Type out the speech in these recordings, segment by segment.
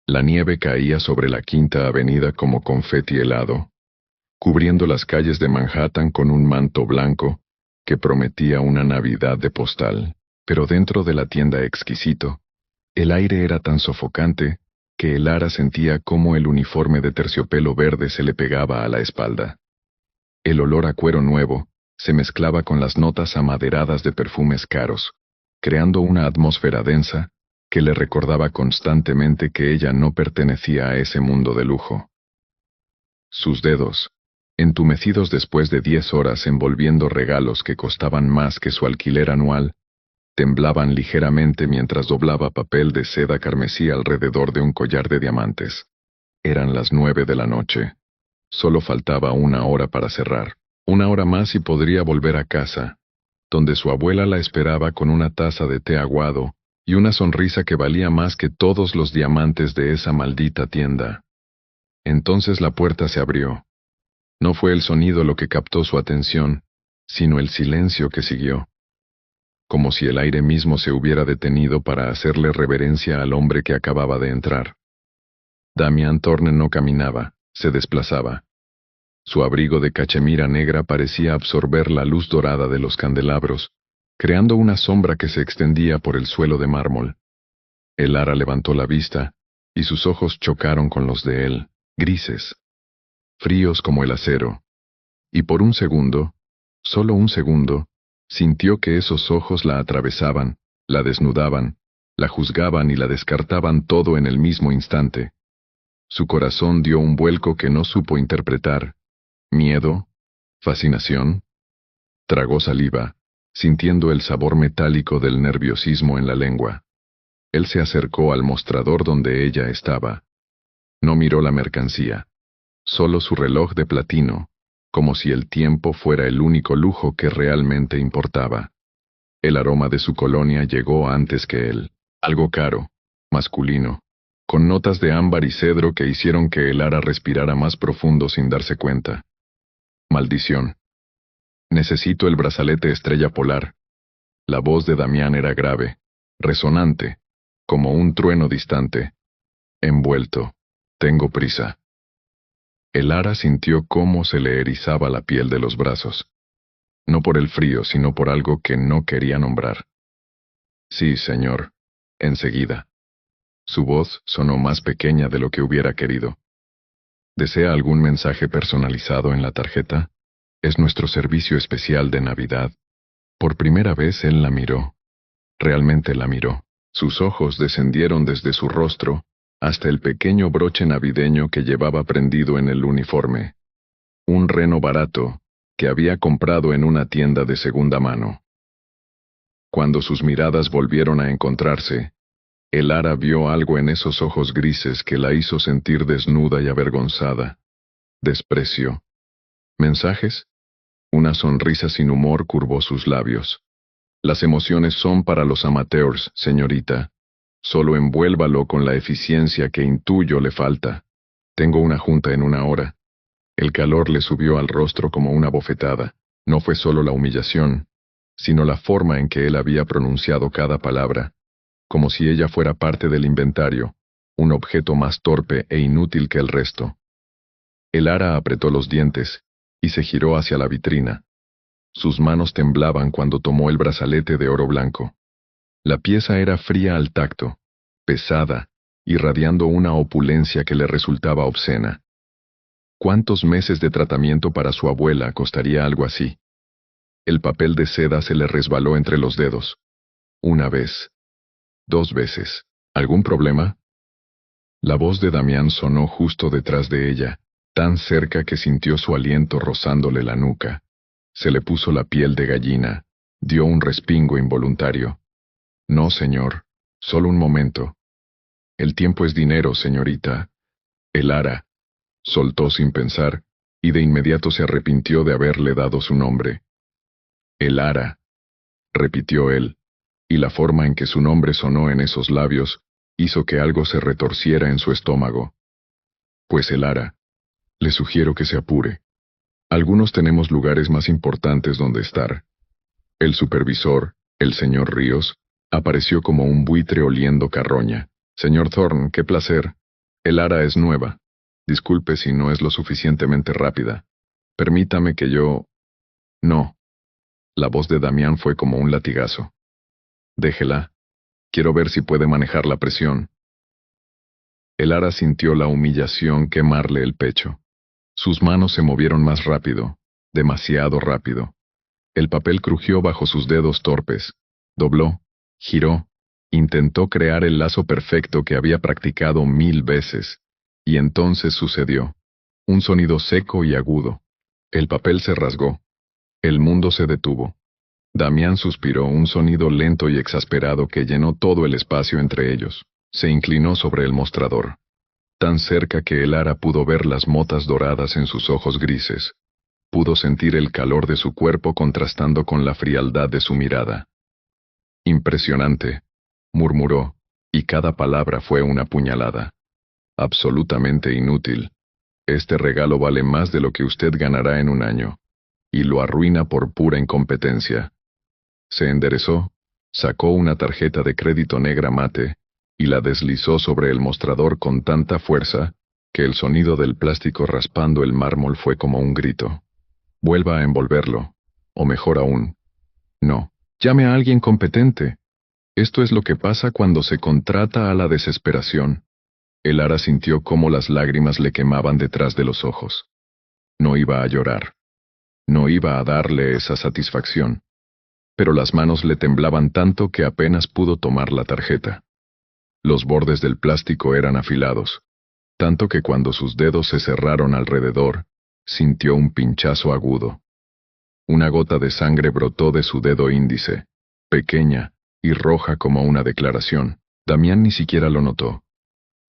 La nieve caía sobre la Quinta Avenida como confeti helado, cubriendo las calles de Manhattan con un manto blanco que prometía una Navidad de postal. Pero dentro de la tienda Exquisito, el aire era tan sofocante que Lara sentía cómo el uniforme de terciopelo verde se le pegaba a la espalda. El olor a cuero nuevo se mezclaba con las notas amaderadas de perfumes caros, creando una atmósfera densa que le recordaba constantemente que ella no pertenecía a ese mundo de lujo. Sus dedos, entumecidos después de 10 horas envolviendo regalos que costaban más que su alquiler anual, temblaban ligeramente mientras doblaba papel de seda carmesí alrededor de un collar de diamantes. Eran las 9 de la noche. Solo faltaba 1 hora para cerrar. 1 hora más y podría volver a casa, donde su abuela la esperaba con una taza de té aguado y una sonrisa que valía más que todos los diamantes de esa maldita tienda. Entonces la puerta se abrió. No fue el sonido lo que captó su atención, sino el silencio que siguió. Como si el aire mismo se hubiera detenido para hacerle reverencia al hombre que acababa de entrar. Damian Thorne no caminaba, se desplazaba. Su abrigo de cachemira negra parecía absorber la luz dorada de los candelabros, creando una sombra que se extendía por el suelo de mármol. Lara levantó la vista, y sus ojos chocaron con los de él, grises, fríos como el acero. Y por un segundo, solo un segundo, sintió que esos ojos la atravesaban, la desnudaban, la juzgaban y la descartaban todo en el mismo instante. Su corazón dio un vuelco que no supo interpretar. Miedo, fascinación. Tragó saliva, sintiendo el sabor metálico del nerviosismo en la lengua. Él se acercó al mostrador donde ella estaba. No miró la mercancía, solo su reloj de platino, como si el tiempo fuera el único lujo que realmente importaba. El aroma de su colonia llegó antes que él, algo caro, masculino, con notas de ámbar y cedro que hicieron que Lara respirara más profundo sin darse cuenta. Maldición. Necesito el brazalete estrella polar. La voz de Damián era grave, resonante, como un trueno distante. Envuelto. Tengo prisa. Lara sintió cómo se le erizaba la piel de los brazos. No por el frío, sino por algo que no quería nombrar. Sí, señor. Enseguida. Su voz sonó más pequeña de lo que hubiera querido. ¿Desea algún mensaje personalizado en la tarjeta? Es nuestro servicio especial de Navidad. Por primera vez él la miró. Realmente la miró. Sus ojos descendieron desde su rostro hasta el pequeño broche navideño que llevaba prendido en el uniforme. Un reno barato que había comprado en una tienda de segunda mano. Cuando sus miradas volvieron a encontrarse, Lara vio algo en esos ojos grises que la hizo sentir desnuda y avergonzada. Desprecio. ¿Mensajes? Una sonrisa sin humor curvó sus labios. Las emociones son para los amateurs, señorita. Solo envuélvalo con la eficiencia que intuyo le falta. Tengo una junta en 1 hora. El calor le subió al rostro como una bofetada. No fue solo la humillación, sino la forma en que él había pronunciado cada palabra, como si ella fuera parte del inventario, un objeto más torpe e inútil que el resto. Lara apretó los dientes y se giró hacia la vitrina. Sus manos temblaban cuando tomó el brazalete de oro blanco. La pieza era fría al tacto, pesada, irradiando una opulencia que le resultaba obscena. ¿Cuántos meses de tratamiento para su abuela costaría algo así? El papel de seda se le resbaló entre los dedos. 1 vez. 2 veces. ¿Algún problema? La voz de Damián sonó justo detrás de ella, tan cerca que sintió su aliento rozándole la nuca. Se le puso la piel de gallina, dio un respingo involuntario. No, señor, solo un momento. El tiempo es dinero, señorita. Lara, soltó sin pensar, y de inmediato se arrepintió de haberle dado su nombre. Lara, repitió él, y la forma en que su nombre sonó en esos labios hizo que algo se retorciera en su estómago. Pues Lara, le sugiero que se apure. Algunos tenemos lugares más importantes donde estar. El supervisor, el señor Ríos, apareció como un buitre oliendo carroña. Señor Thorne, qué placer. El ara es nueva. Disculpe si no es lo suficientemente rápida. Permítame que yo... No. La voz de Damián fue como un latigazo. Déjela. Quiero ver si puede manejar la presión. El ara sintió la humillación quemarle el pecho. Sus manos se movieron más rápido, demasiado rápido. El papel crujió bajo sus dedos torpes. Dobló, giró, intentó crear el lazo perfecto que había practicado 1000 veces. Y entonces sucedió. Un sonido seco y agudo. El papel se rasgó. El mundo se detuvo. Damián suspiró, un sonido lento y exasperado que llenó todo el espacio entre ellos. Se inclinó sobre el mostrador. Tan cerca que el ara pudo ver las motas doradas en sus ojos grises. Pudo sentir el calor de su cuerpo contrastando con la frialdad de su mirada. Impresionante, murmuró, y cada palabra fue una puñalada. Absolutamente inútil. Este regalo vale más de lo que usted ganará en un año. Y lo arruina por pura incompetencia. Se enderezó, sacó una tarjeta de crédito negra mate, y la deslizó sobre el mostrador con tanta fuerza, que el sonido del plástico raspando el mármol fue como un grito. Vuelva a envolverlo, o mejor aún. No, llame a alguien competente. Esto es lo que pasa cuando se contrata a la desesperación. El ara sintió cómo las lágrimas le quemaban detrás de los ojos. No iba a llorar. No iba a darle esa satisfacción. Pero las manos le temblaban tanto que apenas pudo tomar la tarjeta. Los bordes del plástico eran afilados, tanto que cuando sus dedos se cerraron alrededor, sintió un pinchazo agudo. Una gota de sangre brotó de su dedo índice, pequeña y roja como una declaración. Damián ni siquiera lo notó.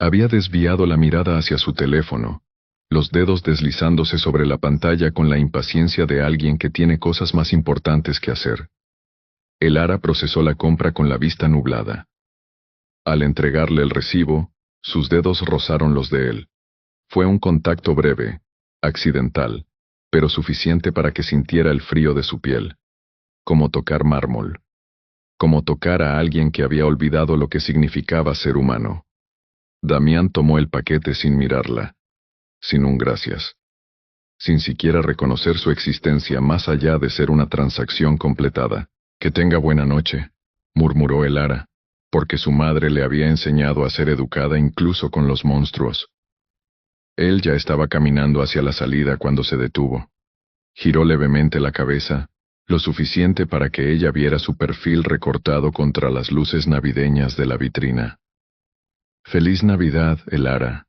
Había desviado la mirada hacia su teléfono, los dedos deslizándose sobre la pantalla con la impaciencia de alguien que tiene cosas más importantes que hacer. El ara procesó la compra con la vista nublada. Al entregarle el recibo, sus dedos rozaron los de él. Fue un contacto breve, accidental, pero suficiente para que sintiera el frío de su piel. Como tocar mármol. Como tocar a alguien que había olvidado lo que significaba ser humano. Damián tomó el paquete sin mirarla. Sin un gracias. Sin siquiera reconocer su existencia más allá de ser una transacción completada. Que tenga buena noche, murmuró el ara, porque su madre le había enseñado a ser educada incluso con los monstruos. Él ya estaba caminando hacia la salida cuando se detuvo. Giró levemente la cabeza, lo suficiente para que ella viera su perfil recortado contra las luces navideñas de la vitrina. «Feliz Navidad, el ara»,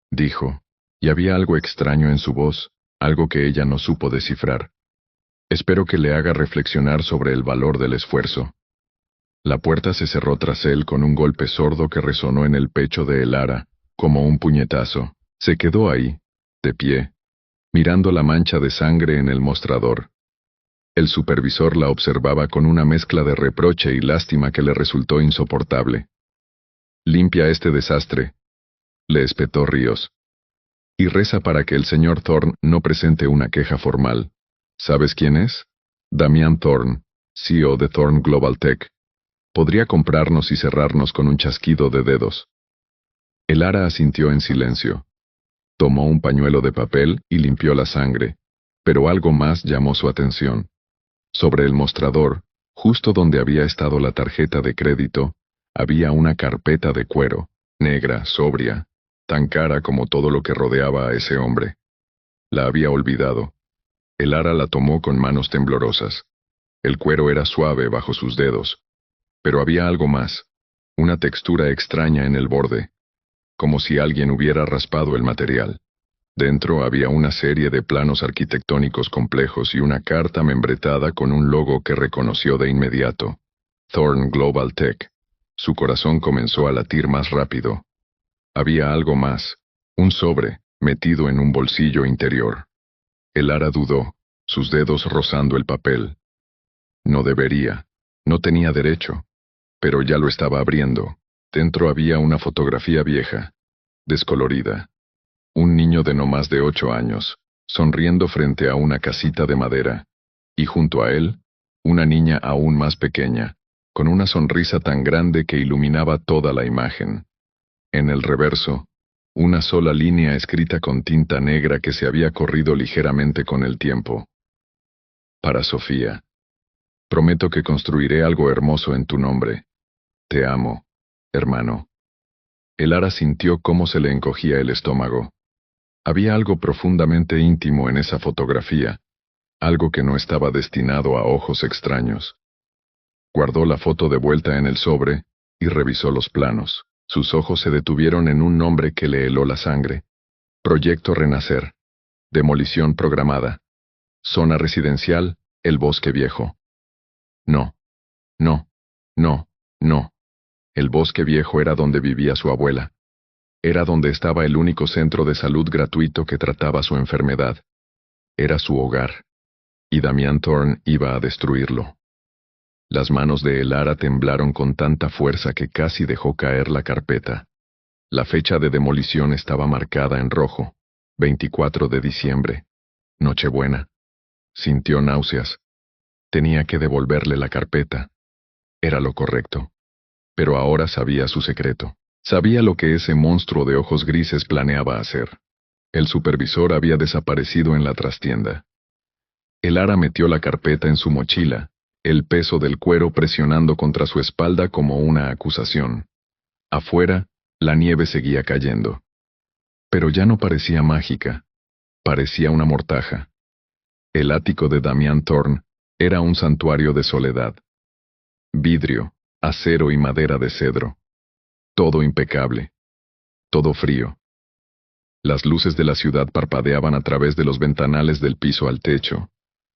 dijo, y había algo extraño en su voz, algo que ella no supo descifrar. «Espero que le haga reflexionar sobre el valor del esfuerzo». La puerta se cerró tras él con un golpe sordo que resonó en el pecho de el ara, como un puñetazo. Se quedó ahí, de pie, mirando la mancha de sangre en el mostrador. El supervisor la observaba con una mezcla de reproche y lástima que le resultó insoportable. «Limpia este desastre», le espetó Ríos. «Y reza para que el señor Thorne no presente una queja formal. ¿Sabes quién es? Damián Thorne, CEO de Thorne Global Tech. Podría comprarnos y cerrarnos con un chasquido de dedos». El ara asintió en silencio. Tomó un pañuelo de papel y limpió la sangre, pero algo más llamó su atención. Sobre el mostrador, justo donde había estado la tarjeta de crédito, había una carpeta de cuero, negra, sobria, tan cara como todo lo que rodeaba a ese hombre. La había olvidado. El ara la tomó con manos temblorosas. El cuero era suave bajo sus dedos. Pero había algo más, una textura extraña en el borde, como si alguien hubiera raspado el material. Dentro había una serie de planos arquitectónicos complejos y una carta membretada con un logo que reconoció de inmediato. Thorne Global Tech. Su corazón comenzó a latir más rápido. Había algo más, un sobre, metido en un bolsillo interior. El ara dudó, sus dedos rozando el papel. No debería, no tenía derecho, pero ya lo estaba abriendo. Dentro había una fotografía vieja, descolorida. Un niño de no más de 8 años, sonriendo frente a una casita de madera, y junto a él, una niña aún más pequeña, con una sonrisa tan grande que iluminaba toda la imagen. En el reverso, Una sola línea escrita con tinta negra que se había corrido ligeramente con el tiempo. Para Sofía. Prometo que construiré algo hermoso en tu nombre. Te amo, hermano. Elara sintió cómo se le encogía el estómago. Había algo profundamente íntimo en esa fotografía, algo que no estaba destinado a ojos extraños. Guardó la foto de vuelta en el sobre y revisó los planos. Sus ojos se detuvieron en un nombre que le heló la sangre. Proyecto Renacer. Demolición programada. Zona residencial, El Bosque Viejo. No, no, no, no. El Bosque Viejo era donde vivía su abuela. Era donde estaba el único centro de salud gratuito que trataba su enfermedad. Era su hogar. Y Damián Thorne iba a destruirlo. Las manos de Elara temblaron con tanta fuerza que casi dejó caer la carpeta. La fecha de demolición estaba marcada en rojo. 24 de diciembre. Nochebuena. Sintió náuseas. Tenía que devolverle la carpeta. Era lo correcto. Pero ahora sabía su secreto. Sabía lo que ese monstruo de ojos grises planeaba hacer. El supervisor había desaparecido en la trastienda. Elara metió la carpeta en su mochila, el peso del cuero presionando contra su espalda como una acusación. Afuera, la nieve seguía cayendo. Pero ya no parecía mágica. Parecía una mortaja. El ático de Damián Thorne era un santuario de soledad. Vidrio, acero y madera de cedro. Todo impecable. Todo frío. Las luces de la ciudad parpadeaban a través de los ventanales del piso al techo,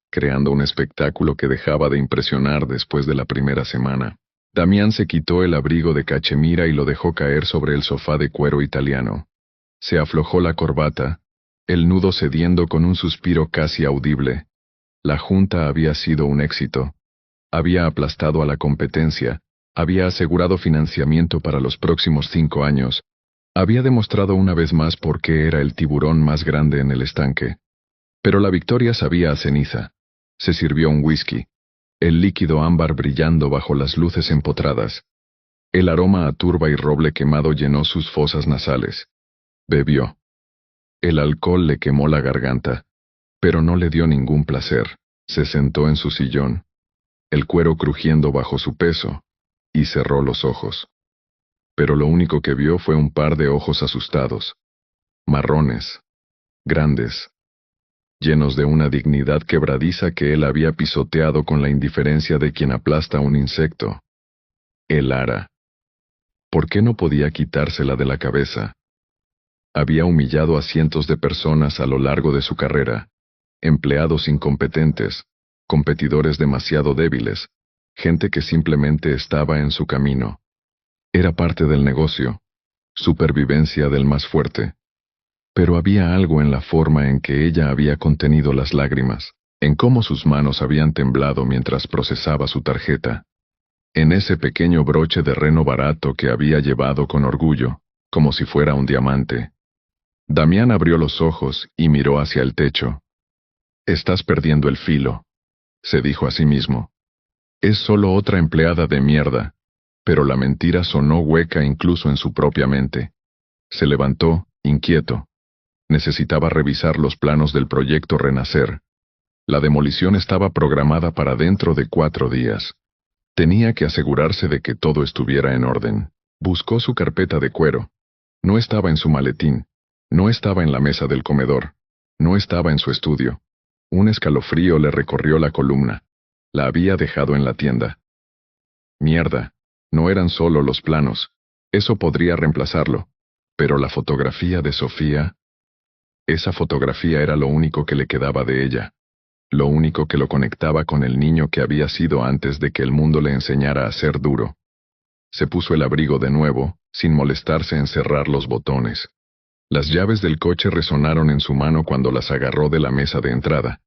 creando un espectáculo que dejaba de impresionar después de la primera semana. Damián se quitó el abrigo de cachemira y lo dejó caer sobre el sofá de cuero italiano. Se aflojó la corbata, el nudo cediendo con un suspiro casi audible. La junta había sido un éxito. Había aplastado a la competencia, había asegurado financiamiento para los próximos 5 años, había demostrado una vez más por qué era el tiburón más grande en el estanque. Pero la victoria sabía a ceniza. Se sirvió un whisky, el líquido ámbar brillando bajo las luces empotradas. El aroma a turba y roble quemado llenó sus fosas nasales. Bebió. El alcohol le quemó la garganta, pero no le dio ningún placer. Se sentó en su sillón, el cuero crujiendo bajo su peso, y cerró los ojos. Pero lo único que vio fue un par de ojos asustados, marrones, grandes, llenos de una dignidad quebradiza que él había pisoteado con la indiferencia de quien aplasta un insecto. Elara. ¿Por qué no podía quitársela de la cabeza? Había humillado a cientos de personas a lo largo de su carrera, empleados incompetentes, competidores demasiado débiles, gente que simplemente estaba en su camino. Era parte del negocio, supervivencia del más fuerte. Pero había algo en la forma en que ella había contenido las lágrimas, en cómo sus manos habían temblado mientras procesaba su tarjeta, en ese pequeño broche de reno barato que había llevado con orgullo, como si fuera un diamante. Damián abrió los ojos y miró hacia el techo. Estás perdiendo el filo, se dijo a sí mismo. Es solo otra empleada de mierda, pero la mentira sonó hueca incluso en su propia mente. Se levantó, inquieto. Necesitaba revisar los planos del proyecto Renacer. La demolición estaba programada para dentro de 4 días. Tenía que asegurarse de que todo estuviera en orden. Buscó su carpeta de cuero. No estaba en su maletín. No estaba en la mesa del comedor. No estaba en su estudio. Un escalofrío le recorrió la columna. La había dejado en la tienda. Mierda. No eran solo los planos. Eso podría reemplazarlo. Pero la fotografía de Sofía... Esa fotografía era lo único que le quedaba de ella. Lo único que lo conectaba con el niño que había sido antes de que el mundo le enseñara a ser duro. Se puso el abrigo de nuevo, sin molestarse en cerrar los botones. Las llaves del coche resonaron en su mano cuando las agarró de la mesa de entrada.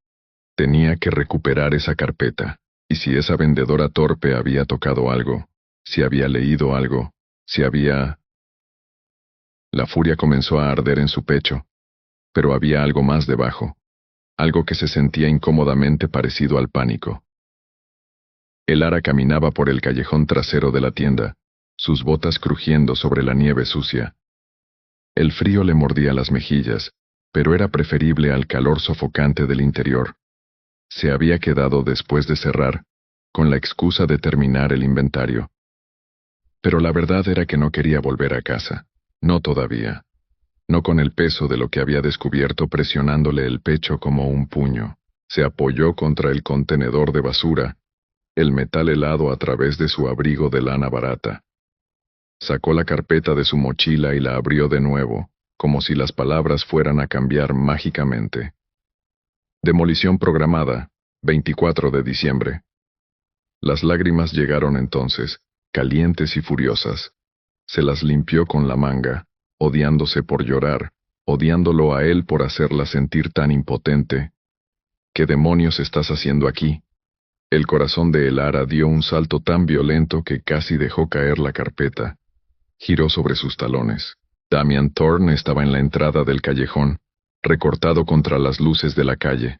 Tenía que recuperar esa carpeta. Y si esa vendedora torpe había tocado algo, si había leído algo, si había... La furia comenzó a arder en su pecho. Pero había algo más debajo. Algo que se sentía incómodamente parecido al pánico. Elara caminaba por el callejón trasero de la tienda, sus botas crujiendo sobre la nieve sucia. El frío le mordía las mejillas, pero era preferible al calor sofocante del interior. Se había quedado después de cerrar, con la excusa de terminar el inventario. Pero la verdad era que no quería volver a casa. No todavía. No con el peso de lo que había descubierto presionándole el pecho como un puño. Se apoyó contra el contenedor de basura, el metal helado a través de su abrigo de lana barata. Sacó la carpeta de su mochila y la abrió de nuevo, como si las palabras fueran a cambiar mágicamente. Demolición programada, 24 de diciembre. Las lágrimas llegaron entonces, calientes y furiosas. Se las limpió con la manga, odiándose por llorar, odiándolo a él por hacerla sentir tan impotente. ¿Qué demonios estás haciendo aquí? El corazón de Elara dio un salto tan violento que casi dejó caer la carpeta. Giró sobre sus talones. Damian Thorne estaba en la entrada del callejón, recortado contra las luces de la calle.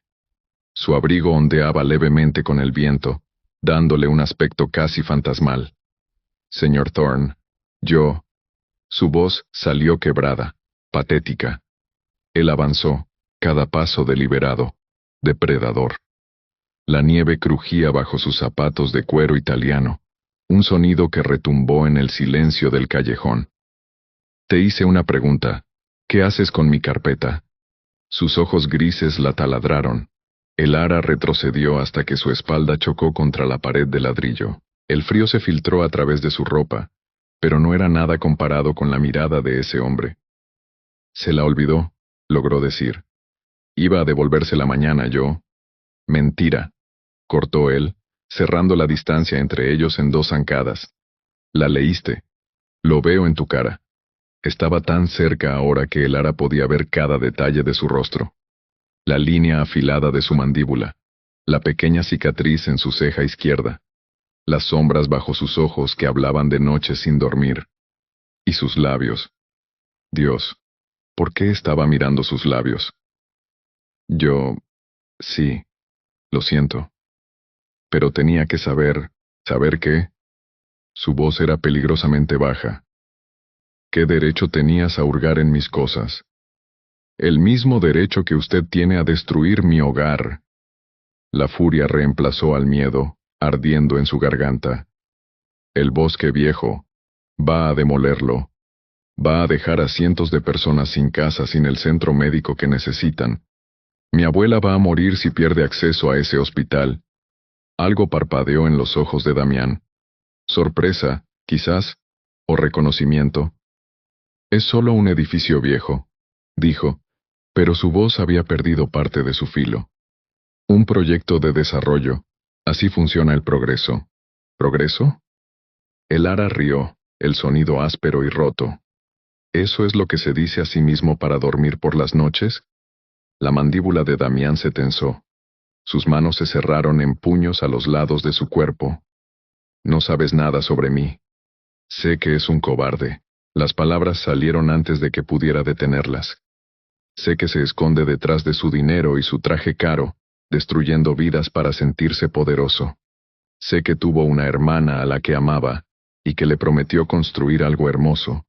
Su abrigo ondeaba levemente con el viento, dándole un aspecto casi fantasmal. Señor Thorne, yo... Su voz salió quebrada, patética. Él avanzó, cada paso deliberado, depredador. La nieve crujía bajo sus zapatos de cuero italiano, un sonido que retumbó en el silencio del callejón. Te hice una pregunta. ¿Qué haces con mi carpeta? Sus ojos grises la taladraron. Elara retrocedió hasta que su espalda chocó contra la pared de ladrillo. El frío se filtró a través de su ropa, pero no era nada comparado con la mirada de ese hombre. Se la olvidó, logró decir. Iba a devolvérsela mañana yo. Mentira, cortó él, cerrando la distancia entre ellos en 2 zancadas. La leíste. Lo veo en tu cara. Estaba tan cerca ahora que Elara podía ver cada detalle de su rostro. La línea afilada de su mandíbula, la pequeña cicatriz en su ceja izquierda, las sombras bajo sus ojos que hablaban de noches sin dormir. Y sus labios. Dios, ¿por qué estaba mirando sus labios? Sí, lo siento. Pero tenía que saber, ¿saber qué? Su voz era peligrosamente baja. ¿Qué derecho tenías a hurgar en mis cosas? El mismo derecho que usted tiene a destruir mi hogar. La furia reemplazó al miedo, ardiendo en su garganta. El bosque viejo va a demolerlo. Va a dejar a cientos de personas sin casa, sin el centro médico que necesitan. Mi abuela va a morir si pierde acceso a ese hospital. Algo parpadeó en los ojos de Damián. Sorpresa, quizás, o reconocimiento. Es solo un edificio viejo, dijo, pero su voz había perdido parte de su filo. Un proyecto de desarrollo. Así funciona el progreso. ¿Progreso? Elara rió, el sonido áspero y roto. ¿Eso es lo que se dice a sí mismo para dormir por las noches? La mandíbula de Damián se tensó. Sus manos se cerraron en puños a los lados de su cuerpo. No sabes nada sobre mí. Sé que es un cobarde. Las palabras salieron antes de que pudiera detenerlas. Sé que se esconde detrás de su dinero y su traje caro, destruyendo vidas para sentirse poderoso. Sé que tuvo una hermana a la que amaba, y que le prometió construir algo hermoso,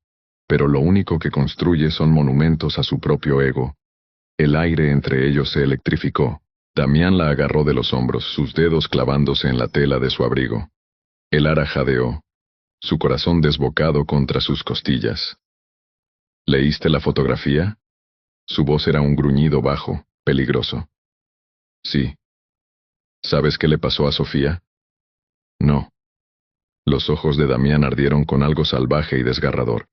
pero lo único que construye son monumentos a su propio ego. El aire entre ellos se electrificó. Damián la agarró de los hombros, sus dedos clavándose en la tela de su abrigo. Elara jadeó, su corazón desbocado contra sus costillas. ¿Leíste la fotografía? Su voz era un gruñido bajo, peligroso. Sí. ¿Sabes qué le pasó a Sofía? No. Los ojos de Damián ardieron con algo salvaje y desgarrador.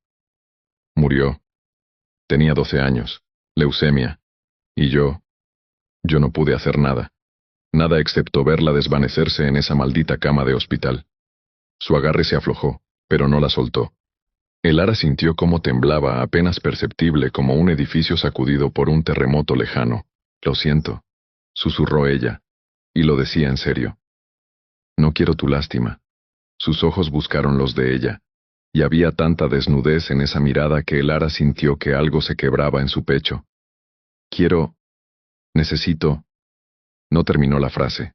Murió. Tenía 12 años, leucemia. Y yo no pude hacer nada. Nada excepto verla desvanecerse en esa maldita cama de hospital. Su agarre se aflojó, pero no la soltó. Elara sintió cómo temblaba, apenas perceptible como un edificio sacudido por un terremoto lejano. Lo siento, susurró ella, y lo decía en serio. No quiero tu lástima. Sus ojos buscaron los de ella, y había tanta desnudez en esa mirada que Elara sintió que algo se quebraba en su pecho. Necesito... No terminó la frase.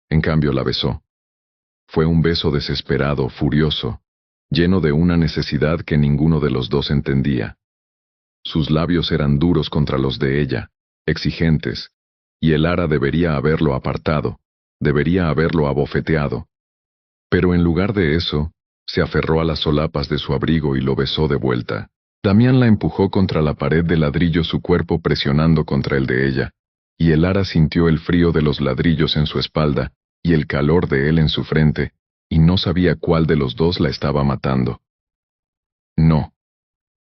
En cambio la besó. Fue un beso desesperado, furioso, lleno de una necesidad que ninguno de los dos entendía. Sus labios eran duros contra los de ella, exigentes, y el ara debería haberlo apartado, debería haberlo abofeteado. Pero en lugar de eso, se aferró a las solapas de su abrigo y lo besó de vuelta. Damián la empujó contra la pared de ladrillo, su cuerpo presionando contra el de ella, y el ara sintió el frío de los ladrillos en su espalda, y el calor de él en su frente, y no sabía cuál de los dos la estaba matando. No.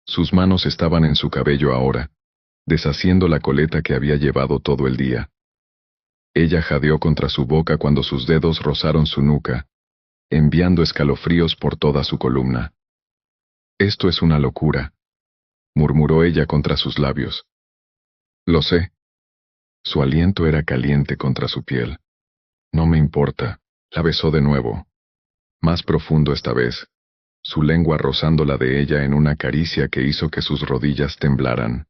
Sus manos estaban en su cabello ahora, deshaciendo la coleta que había llevado todo el día. Ella jadeó contra su boca cuando sus dedos rozaron su nuca, enviando escalofríos por toda su columna. Esto es una locura, murmuró ella contra sus labios. Lo sé. Su aliento era caliente contra su piel. No me importa, la besó de nuevo. Más profundo esta vez, su lengua rozando la de ella en una caricia que hizo que sus rodillas temblaran.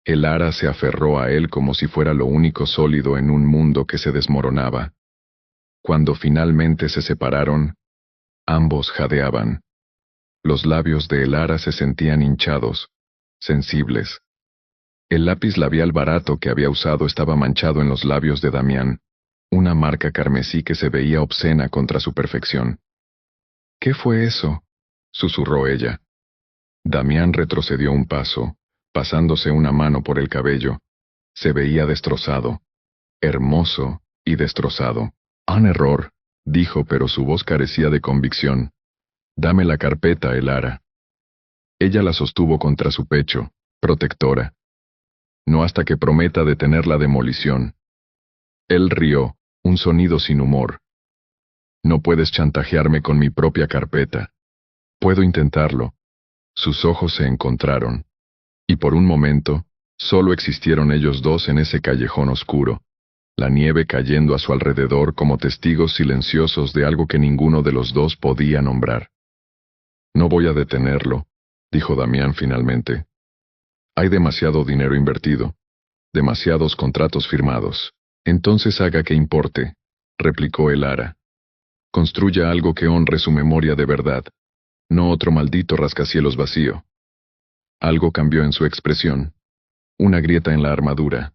El ara se aferró a él como si fuera lo único sólido en un mundo que se desmoronaba. Cuando finalmente se separaron, ambos jadeaban. Los labios de el ara se sentían hinchados, sensibles. El lápiz labial barato que había usado estaba manchado en los labios de Damián, una marca carmesí que se veía obscena contra su perfección. ¿Qué fue eso?, susurró ella. Damián retrocedió un paso, pasándose una mano por el cabello. Se veía destrozado, hermoso y destrozado. Un error, dijo, pero su voz carecía de convicción. Dame la carpeta, el ara. Ella la sostuvo contra su pecho, protectora. No hasta que prometa detener la demolición. Él rió, un sonido sin humor. No puedes chantajearme con mi propia carpeta. Puedo intentarlo. Sus ojos se encontraron. Y por un momento, solo existieron ellos dos en ese callejón oscuro, la nieve cayendo a su alrededor como testigos silenciosos de algo que ninguno de los dos podía nombrar. No voy a detenerlo, dijo Damián finalmente. Hay demasiado dinero invertido, demasiados contratos firmados. Entonces haga que importe, replicó el ara. Construya algo que honre su memoria de verdad, no otro maldito rascacielos vacío. Algo cambió en su expresión. Una grieta en la armadura.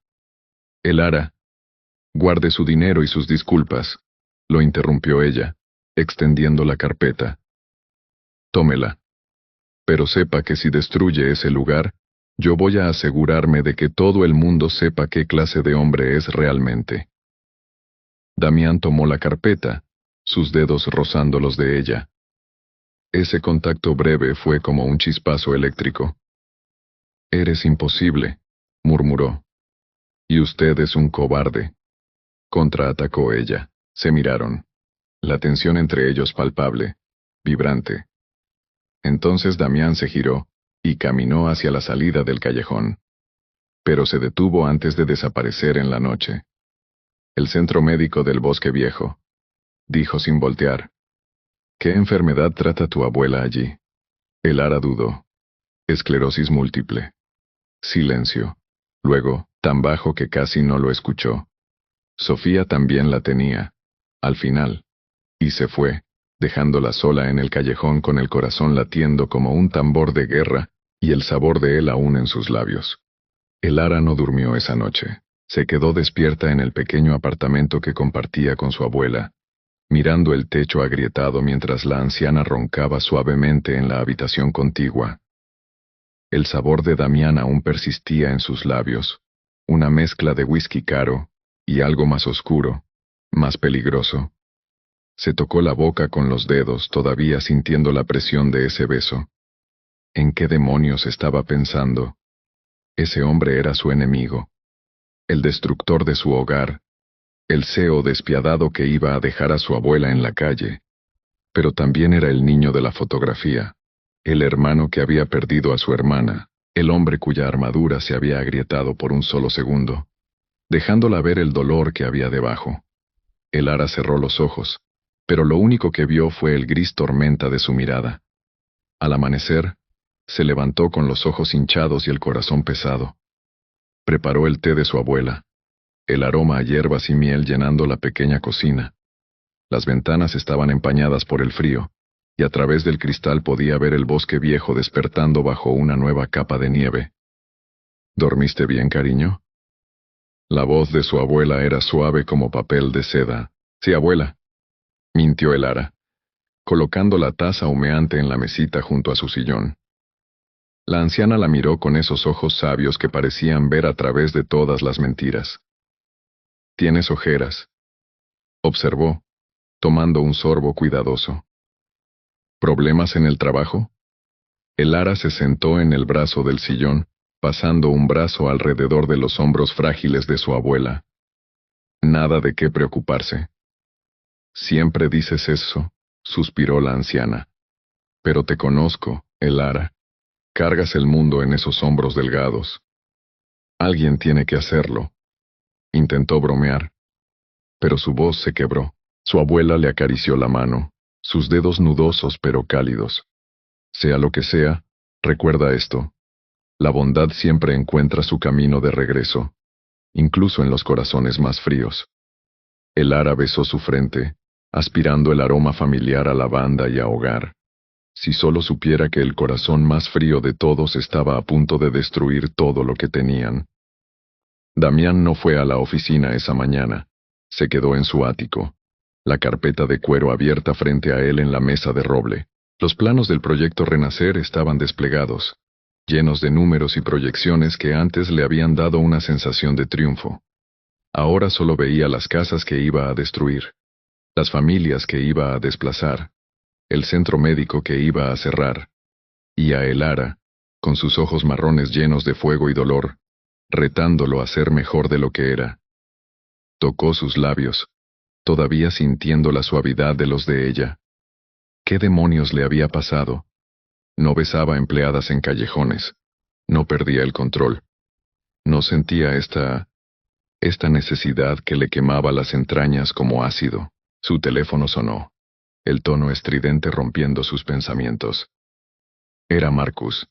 El ara. Guarde su dinero y sus disculpas, lo interrumpió ella, extendiendo la carpeta. Tómela. Pero sepa que si destruye ese lugar, yo voy a asegurarme de que todo el mundo sepa qué clase de hombre es realmente. Damián tomó la carpeta, sus dedos rozando los de ella. Ese contacto breve fue como un chispazo eléctrico. Eres imposible, murmuró. Y usted es un cobarde. Contraatacó ella. Se miraron. La tensión entre ellos palpable, vibrante. Entonces Damián se giró, y caminó hacia la salida del callejón. Pero se detuvo antes de desaparecer en la noche. El centro médico del Bosque Viejo, dijo sin voltear. ¿Qué enfermedad trata tu abuela allí? El ara dudó. Esclerosis múltiple. Silencio. Luego, tan bajo que casi no lo escuchó. Sofía también la tenía. Al final. Y se fue, dejándola sola en el callejón con el corazón latiendo como un tambor de guerra, y el sabor de él aún en sus labios. El ara no durmió esa noche. Se quedó despierta en el pequeño apartamento que compartía con su abuela, mirando el techo agrietado mientras la anciana roncaba suavemente en la habitación contigua. El sabor de Damián aún persistía en sus labios, una mezcla de whisky caro, y algo más oscuro, más peligroso. Se tocó la boca con los dedos, todavía sintiendo la presión de ese beso. ¿En qué demonios estaba pensando? Ese hombre era su enemigo, el destructor de su hogar, el CEO despiadado que iba a dejar a su abuela en la calle. Pero también era el niño de la fotografía, el hermano que había perdido a su hermana, el hombre cuya armadura se había agrietado por un solo segundo, dejándola ver el dolor que había debajo. El ara cerró los ojos, pero lo único que vio fue el gris tormenta de su mirada. Al amanecer, se levantó con los ojos hinchados y el corazón pesado. Preparó el té de su abuela, el aroma a hierbas y miel llenando la pequeña cocina. Las ventanas estaban empañadas por el frío, y a través del cristal podía ver el Bosque Viejo despertando bajo una nueva capa de nieve. ¿Dormiste bien, cariño? La voz de su abuela era suave como papel de seda. Sí, abuela, mintió Elara, colocando la taza humeante en la mesita junto a su sillón. La anciana la miró con esos ojos sabios que parecían ver a través de todas las mentiras. Tienes ojeras, observó, tomando un sorbo cuidadoso. ¿Problemas en el trabajo? Elara se sentó en el brazo del sillón, pasando un brazo alrededor de los hombros frágiles de su abuela. Nada de qué preocuparse. Siempre dices eso, suspiró la anciana. Pero te conozco, Elara. Cargas el mundo en esos hombros delgados. Alguien tiene que hacerlo. Intentó bromear, pero su voz se quebró. Su abuela le acarició la mano, sus dedos nudosos pero cálidos. Sea lo que sea, recuerda esto. La bondad siempre encuentra su camino de regreso, incluso en los corazones más fríos. Elara besó su frente, aspirando el aroma familiar a lavanda y a hogar. Si solo supiera que el corazón más frío de todos estaba a punto de destruir todo lo que tenían. Damián no fue a la oficina esa mañana. Se quedó en su ático, la carpeta de cuero abierta frente a él en la mesa de roble. Los planos del proyecto Renacer estaban desplegados, llenos de números y proyecciones que antes le habían dado una sensación de triunfo. Ahora solo veía las casas que iba a destruir, las familias que iba a desplazar, el centro médico que iba a cerrar, y a Elara, con sus ojos marrones llenos de fuego y dolor, retándolo a ser mejor de lo que era. Tocó sus labios, todavía sintiendo la suavidad de los de ella. ¿Qué demonios le había pasado? No besaba a empleadas en callejones, no perdía el control. No sentía esta necesidad que le quemaba las entrañas como ácido. Su teléfono sonó, el tono estridente rompiendo sus pensamientos. Era Marcus,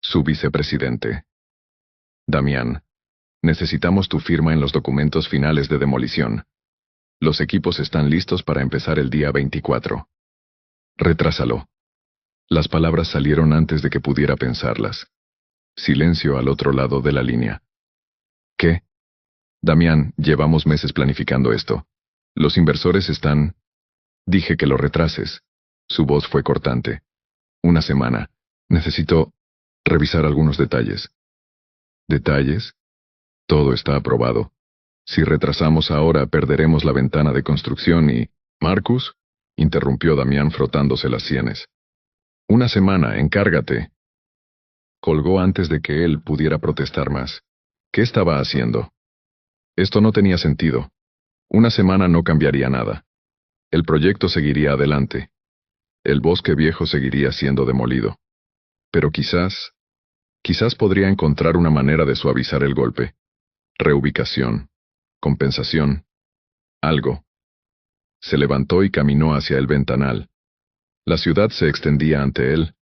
su vicepresidente. Damián, necesitamos tu firma en los documentos finales de demolición. Los equipos están listos para empezar el día 24. Retrásalo. Las palabras salieron antes de que pudiera pensarlas. Silencio al otro lado de la línea. ¿Qué? Damián, llevamos meses planificando esto. Los inversores están... Dije que lo retrases. Su voz fue cortante. Una semana. Necesito revisar algunos detalles. ¿Detalles? Todo está aprobado. Si retrasamos ahora, perderemos la ventana de construcción y... ¿Marcus? Interrumpió Damián frotándose las sienes. Una semana, encárgate. Colgó antes de que él pudiera protestar más. ¿Qué estaba haciendo? Esto no tenía sentido. Una semana no cambiaría nada. El proyecto seguiría adelante. El bosque viejo seguiría siendo demolido. Pero quizás podría encontrar una manera de suavizar el golpe. Reubicación. Compensación. Algo. Se levantó y caminó hacia el ventanal. La ciudad se extendía ante él,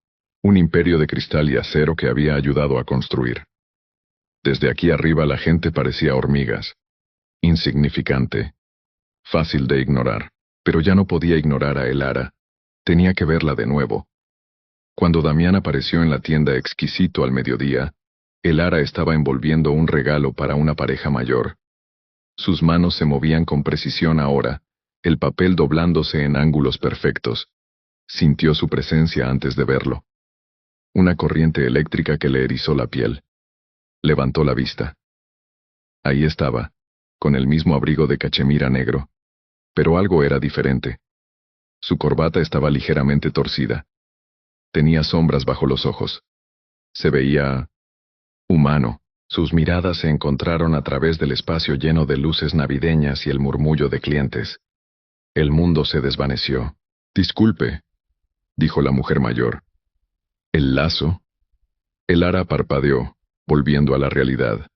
un imperio de cristal y acero que había ayudado a construir. Desde aquí arriba la gente parecía hormigas. Insignificante. Fácil de ignorar. Pero ya no podía ignorar a Elara. Tenía que verla de nuevo. Cuando Damián apareció en la tienda exquisito al mediodía, Elara estaba envolviendo un regalo para una pareja mayor. Sus manos se movían con precisión ahora, el papel doblándose en ángulos perfectos. Sintió su presencia antes de verlo. Una corriente eléctrica que le erizó la piel. Levantó la vista. Ahí estaba, con el mismo abrigo de cachemira negro. Pero algo era diferente. Su corbata estaba ligeramente torcida. Tenía sombras bajo los ojos. Se veía... humano. Sus miradas se encontraron a través del espacio lleno de luces navideñas y el murmullo de clientes. El mundo se desvaneció. Disculpe, dijo la mujer mayor. ¿El lazo? Elara parpadeó, volviendo a la realidad.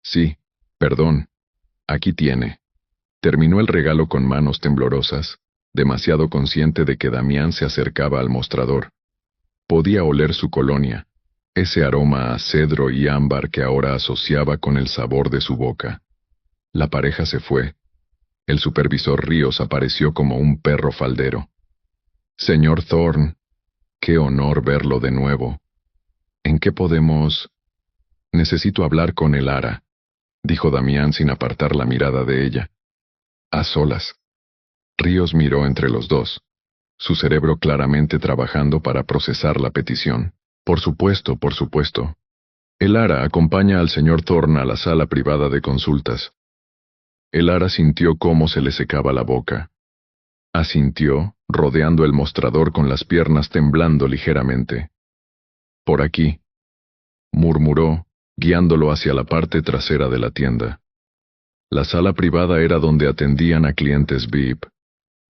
Sí, perdón. Aquí tiene. Terminó el regalo con manos temblorosas, demasiado consciente de que Damián se acercaba al mostrador. Podía oler su colonia, ese aroma a cedro y ámbar que ahora asociaba con el sabor de su boca. La pareja se fue. El supervisor Ríos apareció como un perro faldero. Señor Thorne, qué honor verlo de nuevo. ¿En qué podemos...? Necesito hablar con el Ara, dijo Damián sin apartar la mirada de ella. A solas. Ríos miró entre los dos, su cerebro claramente trabajando para procesar la petición. Por supuesto, por supuesto. El Ara acompaña al señor Thorne a la sala privada de consultas. El Ara sintió cómo se le secaba la boca. Asintió, rodeando el mostrador con las piernas temblando ligeramente. Por aquí, murmuró, guiándolo hacia la parte trasera de la tienda. La sala privada era donde atendían a clientes VIP.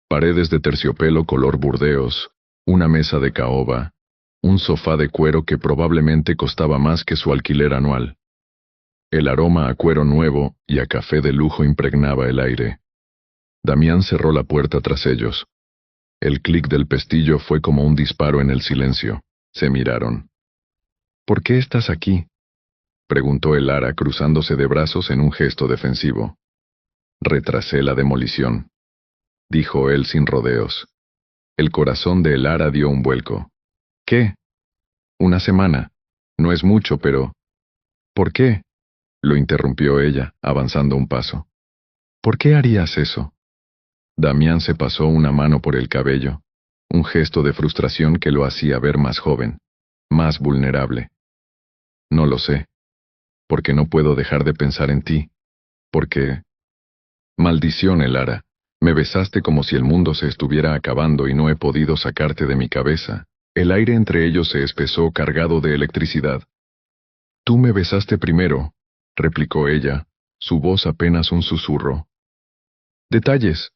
Paredes de terciopelo color burdeos, una mesa de caoba, un sofá de cuero que probablemente costaba más que su alquiler anual. El aroma a cuero nuevo y a café de lujo impregnaba el aire. Damián cerró la puerta tras ellos. El clic del pestillo fue como un disparo en el silencio. Se miraron. ¿Por qué estás aquí?, preguntó el Ara cruzándose de brazos en un gesto defensivo. Retrasé la demolición, dijo él sin rodeos. El corazón de el Ara dio un vuelco. ¿Qué? Una semana. No es mucho, pero... ¿Por qué?, lo interrumpió ella, avanzando un paso. ¿Por qué harías eso? Damián se pasó una mano por el cabello, un gesto de frustración que lo hacía ver más joven, más vulnerable. No lo sé. Porque no puedo dejar de pensar en ti. Porque... Maldición, Elara. Me besaste como si el mundo se estuviera acabando y no he podido sacarte de mi cabeza. El aire entre ellos se espesó cargado de electricidad. Tú me besaste primero, replicó ella, su voz apenas un susurro. Detalles.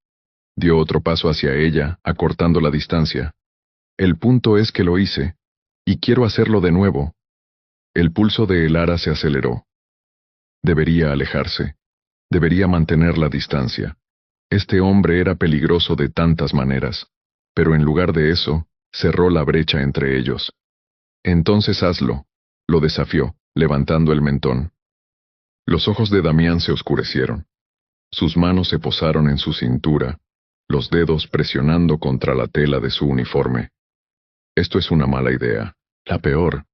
Dio otro paso hacia ella, acortando la distancia. El punto es que lo hice, y quiero hacerlo de nuevo. El pulso de Elara se aceleró. Debería alejarse. Debería mantener la distancia. Este hombre era peligroso de tantas maneras, pero en lugar de eso, cerró la brecha entre ellos. Entonces hazlo, lo desafió, levantando el mentón. Los ojos de Damián se oscurecieron. Sus manos se posaron en su cintura, los dedos presionando contra la tela de su uniforme. Esto es una mala idea, la peor,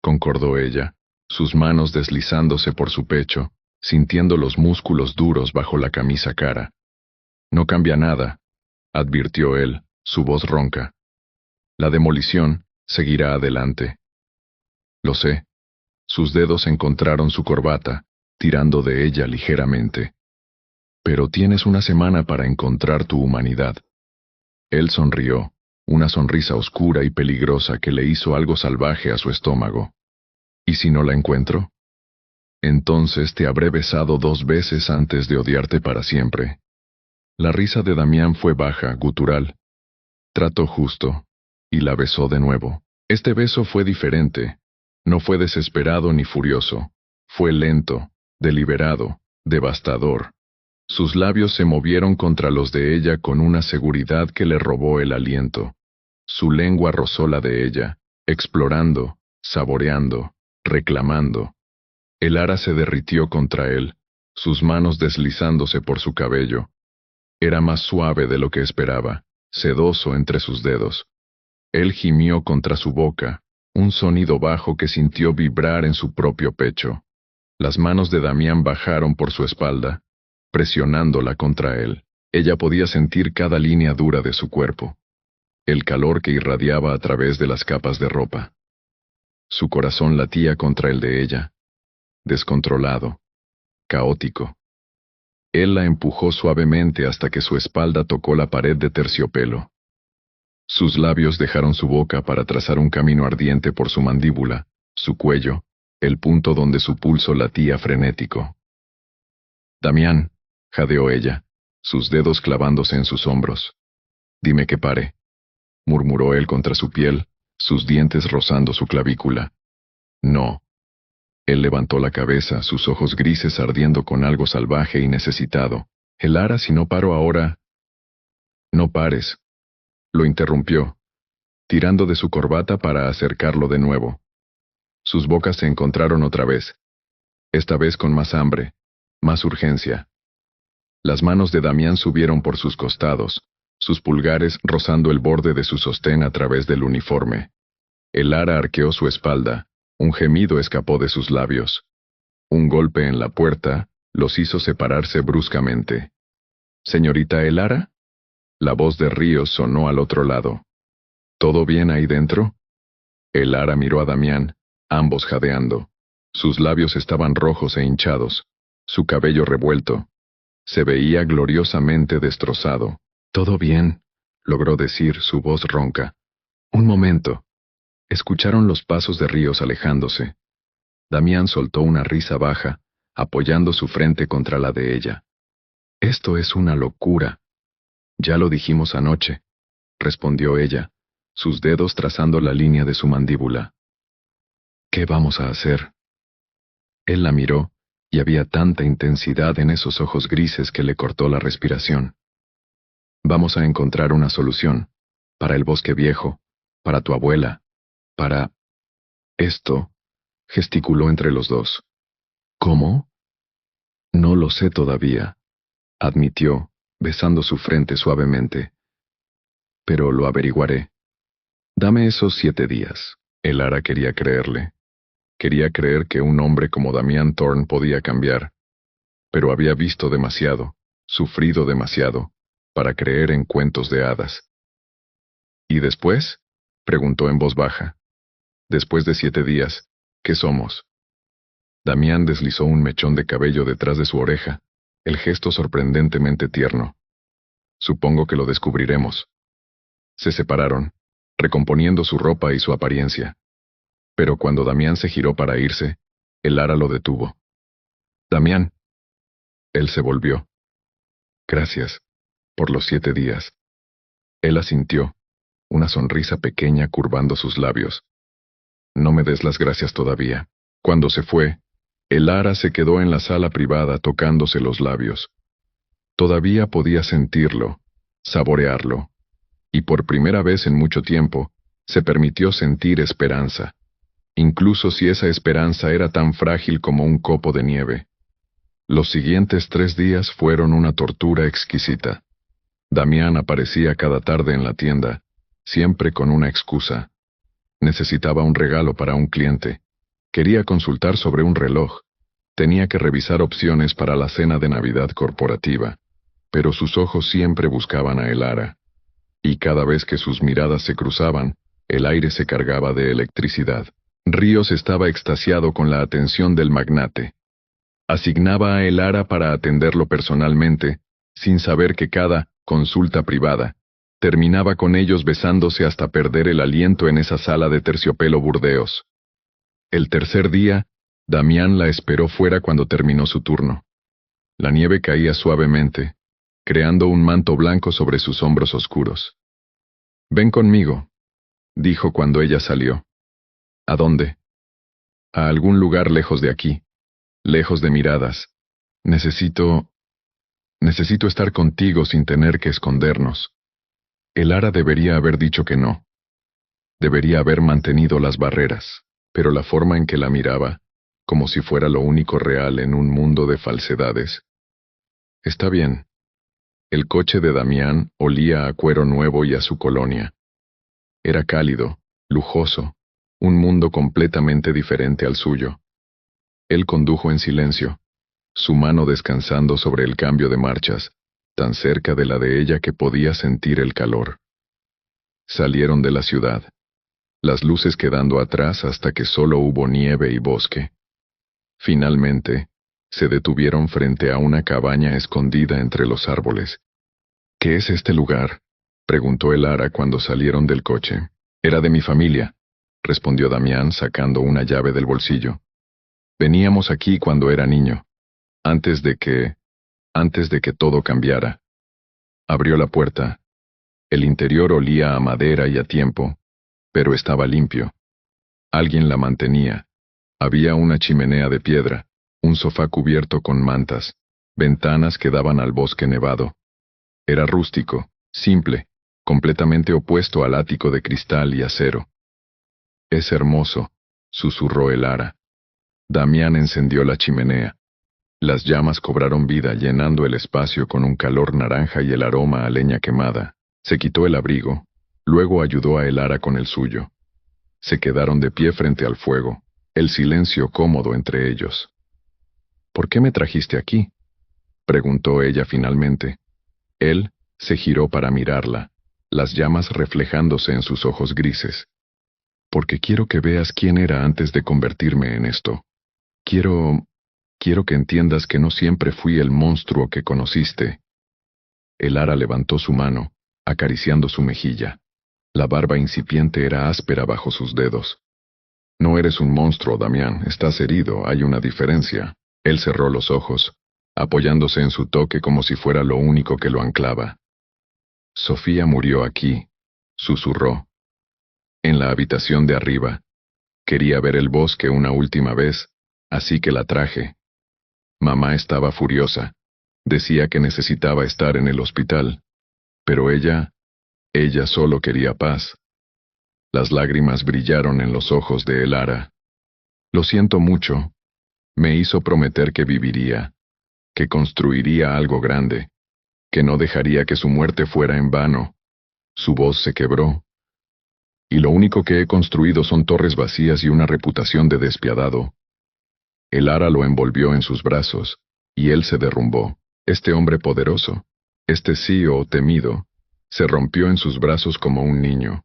concordó ella, sus manos deslizándose por su pecho, sintiendo los músculos duros bajo la camisa cara. No cambia nada, advirtió él, su voz ronca. La demolición seguirá adelante. Lo sé. Sus dedos encontraron su corbata, tirando de ella ligeramente. Pero tienes una semana para encontrar tu humanidad. Él sonrió, una sonrisa oscura y peligrosa que le hizo algo salvaje a su estómago. ¿Y si no la encuentro? Entonces te habré besado 2 veces antes de odiarte para siempre. La risa de Damián fue baja, gutural. Trató justo, y la besó de nuevo. Este beso fue diferente. No fue desesperado ni furioso. Fue lento, deliberado, devastador. Sus labios se movieron contra los de ella con una seguridad que le robó el aliento. Su lengua rozó la de ella, explorando, saboreando, reclamando. El Ara se derritió contra él, sus manos deslizándose por su cabello. Era más suave de lo que esperaba, sedoso entre sus dedos. Él gimió contra su boca, un sonido bajo que sintió vibrar en su propio pecho. Las manos de Damián bajaron por su espalda, presionándola contra él. Ella podía sentir cada línea dura de su cuerpo, el calor que irradiaba a través de las capas de ropa. Su corazón latía contra el de ella, descontrolado, caótico. Él la empujó suavemente hasta que su espalda tocó la pared de terciopelo. Sus labios dejaron su boca para trazar un camino ardiente por su mandíbula, su cuello, el punto donde su pulso latía frenético. Damián, jadeó ella, sus dedos clavándose en sus hombros. Dime que pare, murmuró él contra su piel, sus dientes rozando su clavícula. No. Él levantó la cabeza, sus ojos grises ardiendo con algo salvaje y necesitado. El Ara, si no paro ahora... No pares. Lo interrumpió, tirando de su corbata para acercarlo de nuevo. Sus bocas se encontraron otra vez, esta vez con más hambre, más urgencia. Las manos de Damián subieron por sus costados, sus pulgares rozando el borde de su sostén a través del uniforme. El Ara arqueó su espalda, un gemido escapó de sus labios. Un golpe en la puerta los hizo separarse bruscamente. —¿Señorita Elara? La voz de Ríos sonó al otro lado. —¿Todo bien ahí dentro? Elara miró a Damián, ambos jadeando. Sus labios estaban rojos e hinchados, su cabello revuelto. Se veía gloriosamente destrozado. —Todo bien —logró decir, su voz ronca. —Un momento. Escucharon los pasos de Ríos alejándose. Damián soltó una risa baja, apoyando su frente contra la de ella. —Esto es una locura. —Ya lo dijimos anoche —respondió ella, sus dedos trazando la línea de su mandíbula. —¿Qué vamos a hacer? Él la miró, y había tanta intensidad en esos ojos grises que le cortó la respiración. —Vamos a encontrar una solución. Para el bosque viejo, para tu abuela, para... Esto, gesticuló entre los dos. —¿Cómo? —No lo sé todavía —admitió, besando su frente suavemente—. Pero lo averiguaré. Dame esos 7 días. Elara quería creerle. Quería creer que un hombre como Damián Thorne podía cambiar. Pero había visto demasiado, sufrido demasiado, para creer en cuentos de hadas. —¿Y después? —preguntó en voz baja. —Después de 7 días, ¿qué somos? Damián deslizó un mechón de cabello detrás de su oreja, el gesto sorprendentemente tierno. —Supongo que lo descubriremos. Se separaron, recomponiendo su ropa y su apariencia. Pero cuando Damián se giró para irse, Elara lo detuvo. —Damián. Él se volvió. —Gracias, por los 7 días. Él asintió, una sonrisa pequeña curvando sus labios. —No me des las gracias todavía. Cuando se fue, Elara se quedó en la sala privada tocándose los labios. Todavía podía sentirlo, saborearlo, y por primera vez en mucho tiempo, se permitió sentir esperanza, incluso si esa esperanza era tan frágil como un copo de nieve. Los siguientes 3 días fueron una tortura exquisita. Damián aparecía cada tarde en la tienda, siempre con una excusa. Necesitaba un regalo para un cliente. Quería consultar sobre un reloj. Tenía que revisar opciones para la cena de Navidad corporativa. Pero sus ojos siempre buscaban a Elara. Y cada vez que sus miradas se cruzaban, el aire se cargaba de electricidad. Ríos estaba extasiado con la atención del magnate. Asignaba a Elara para atenderlo personalmente, sin saber que cada consulta privada terminaba con ellos besándose hasta perder el aliento en esa sala de terciopelo Burdeos. El tercer día, Damián la esperó fuera cuando terminó su turno. La nieve caía suavemente, creando un manto blanco sobre sus hombros oscuros. —Ven conmigo —dijo cuando ella salió. —¿A dónde? —A algún lugar lejos de aquí, lejos de miradas. Necesito estar contigo sin tener que escondernos. Elara debería haber dicho que no. Debería haber mantenido las barreras, pero la forma en que la miraba, como si fuera lo único real en un mundo de falsedades. Está bien. El coche de Damián olía a cuero nuevo y a su colonia. Era cálido, lujoso, un mundo completamente diferente al suyo. Él condujo en silencio, su mano descansando sobre el cambio de marchas, tan cerca de la de ella que podía sentir el calor. Salieron de la ciudad, las luces quedando atrás hasta que solo hubo nieve y bosque. Finalmente, se detuvieron frente a una cabaña escondida entre los árboles. —¿Qué es este lugar? —preguntó Elara cuando salieron del coche. —Era de mi familia —respondió Damián sacando una llave del bolsillo. —Veníamos aquí cuando era niño, antes de que todo cambiara. Abrió la puerta. El interior olía a madera y a tiempo, pero estaba limpio. Alguien la mantenía. Había una chimenea de piedra, un sofá cubierto con mantas, ventanas que daban al bosque nevado. Era rústico, simple, completamente opuesto al ático de cristal y acero. —Es hermoso —susurró Elara. Damián encendió la chimenea. Las llamas cobraron vida llenando el espacio con un calor naranja y el aroma a leña quemada. Se quitó el abrigo, luego ayudó a Elara con el suyo. Se quedaron de pie frente al fuego, el silencio cómodo entre ellos. ¿Por qué me trajiste aquí?, preguntó ella finalmente. Él se giró para mirarla, las llamas reflejándose en sus ojos grises. Porque quiero que veas quién era antes de convertirme en esto. Quiero que entiendas que no siempre fui el monstruo que conociste. El ara levantó su mano, acariciando su mejilla. La barba incipiente era áspera bajo sus dedos. No eres un monstruo, Damián, estás herido, hay una diferencia. Él cerró los ojos, apoyándose en su toque como si fuera lo único que lo anclaba. Sofía murió aquí, susurró. En la habitación de arriba. Quería ver el bosque una última vez, así que la traje. Mamá estaba furiosa. Decía que necesitaba estar en el hospital. Pero ella solo quería paz. Las lágrimas brillaron en los ojos de Elara. Lo siento mucho. Me hizo prometer que viviría, que construiría algo grande, que no dejaría que su muerte fuera en vano. Su voz se quebró. Y lo único que he construido son torres vacías y una reputación de despiadado. Elara lo envolvió en sus brazos, y él se derrumbó. Este hombre poderoso, este CEO temido, se rompió en sus brazos como un niño.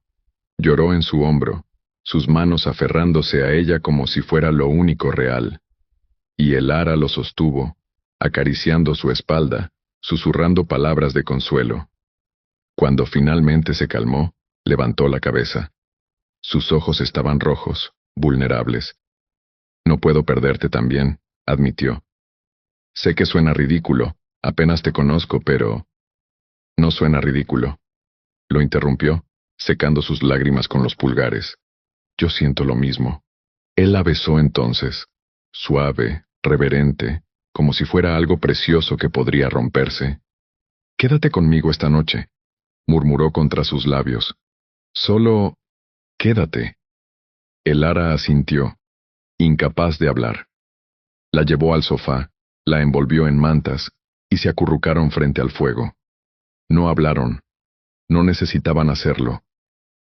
Lloró en su hombro, sus manos aferrándose a ella como si fuera lo único real. Y Elara lo sostuvo, acariciando su espalda, susurrando palabras de consuelo. Cuando finalmente se calmó, levantó la cabeza. Sus ojos estaban rojos, vulnerables. No puedo perderte también, admitió. Sé que suena ridículo, apenas te conozco, pero... No suena ridículo. Lo interrumpió, secando sus lágrimas con los pulgares. Yo siento lo mismo. Él la besó entonces, suave, reverente, como si fuera algo precioso que podría romperse. Quédate conmigo esta noche, murmuró contra sus labios. Solo... quédate. Elara asintió, incapaz de hablar. La llevó al sofá, la envolvió en mantas, y se acurrucaron frente al fuego. No hablaron. No necesitaban hacerlo.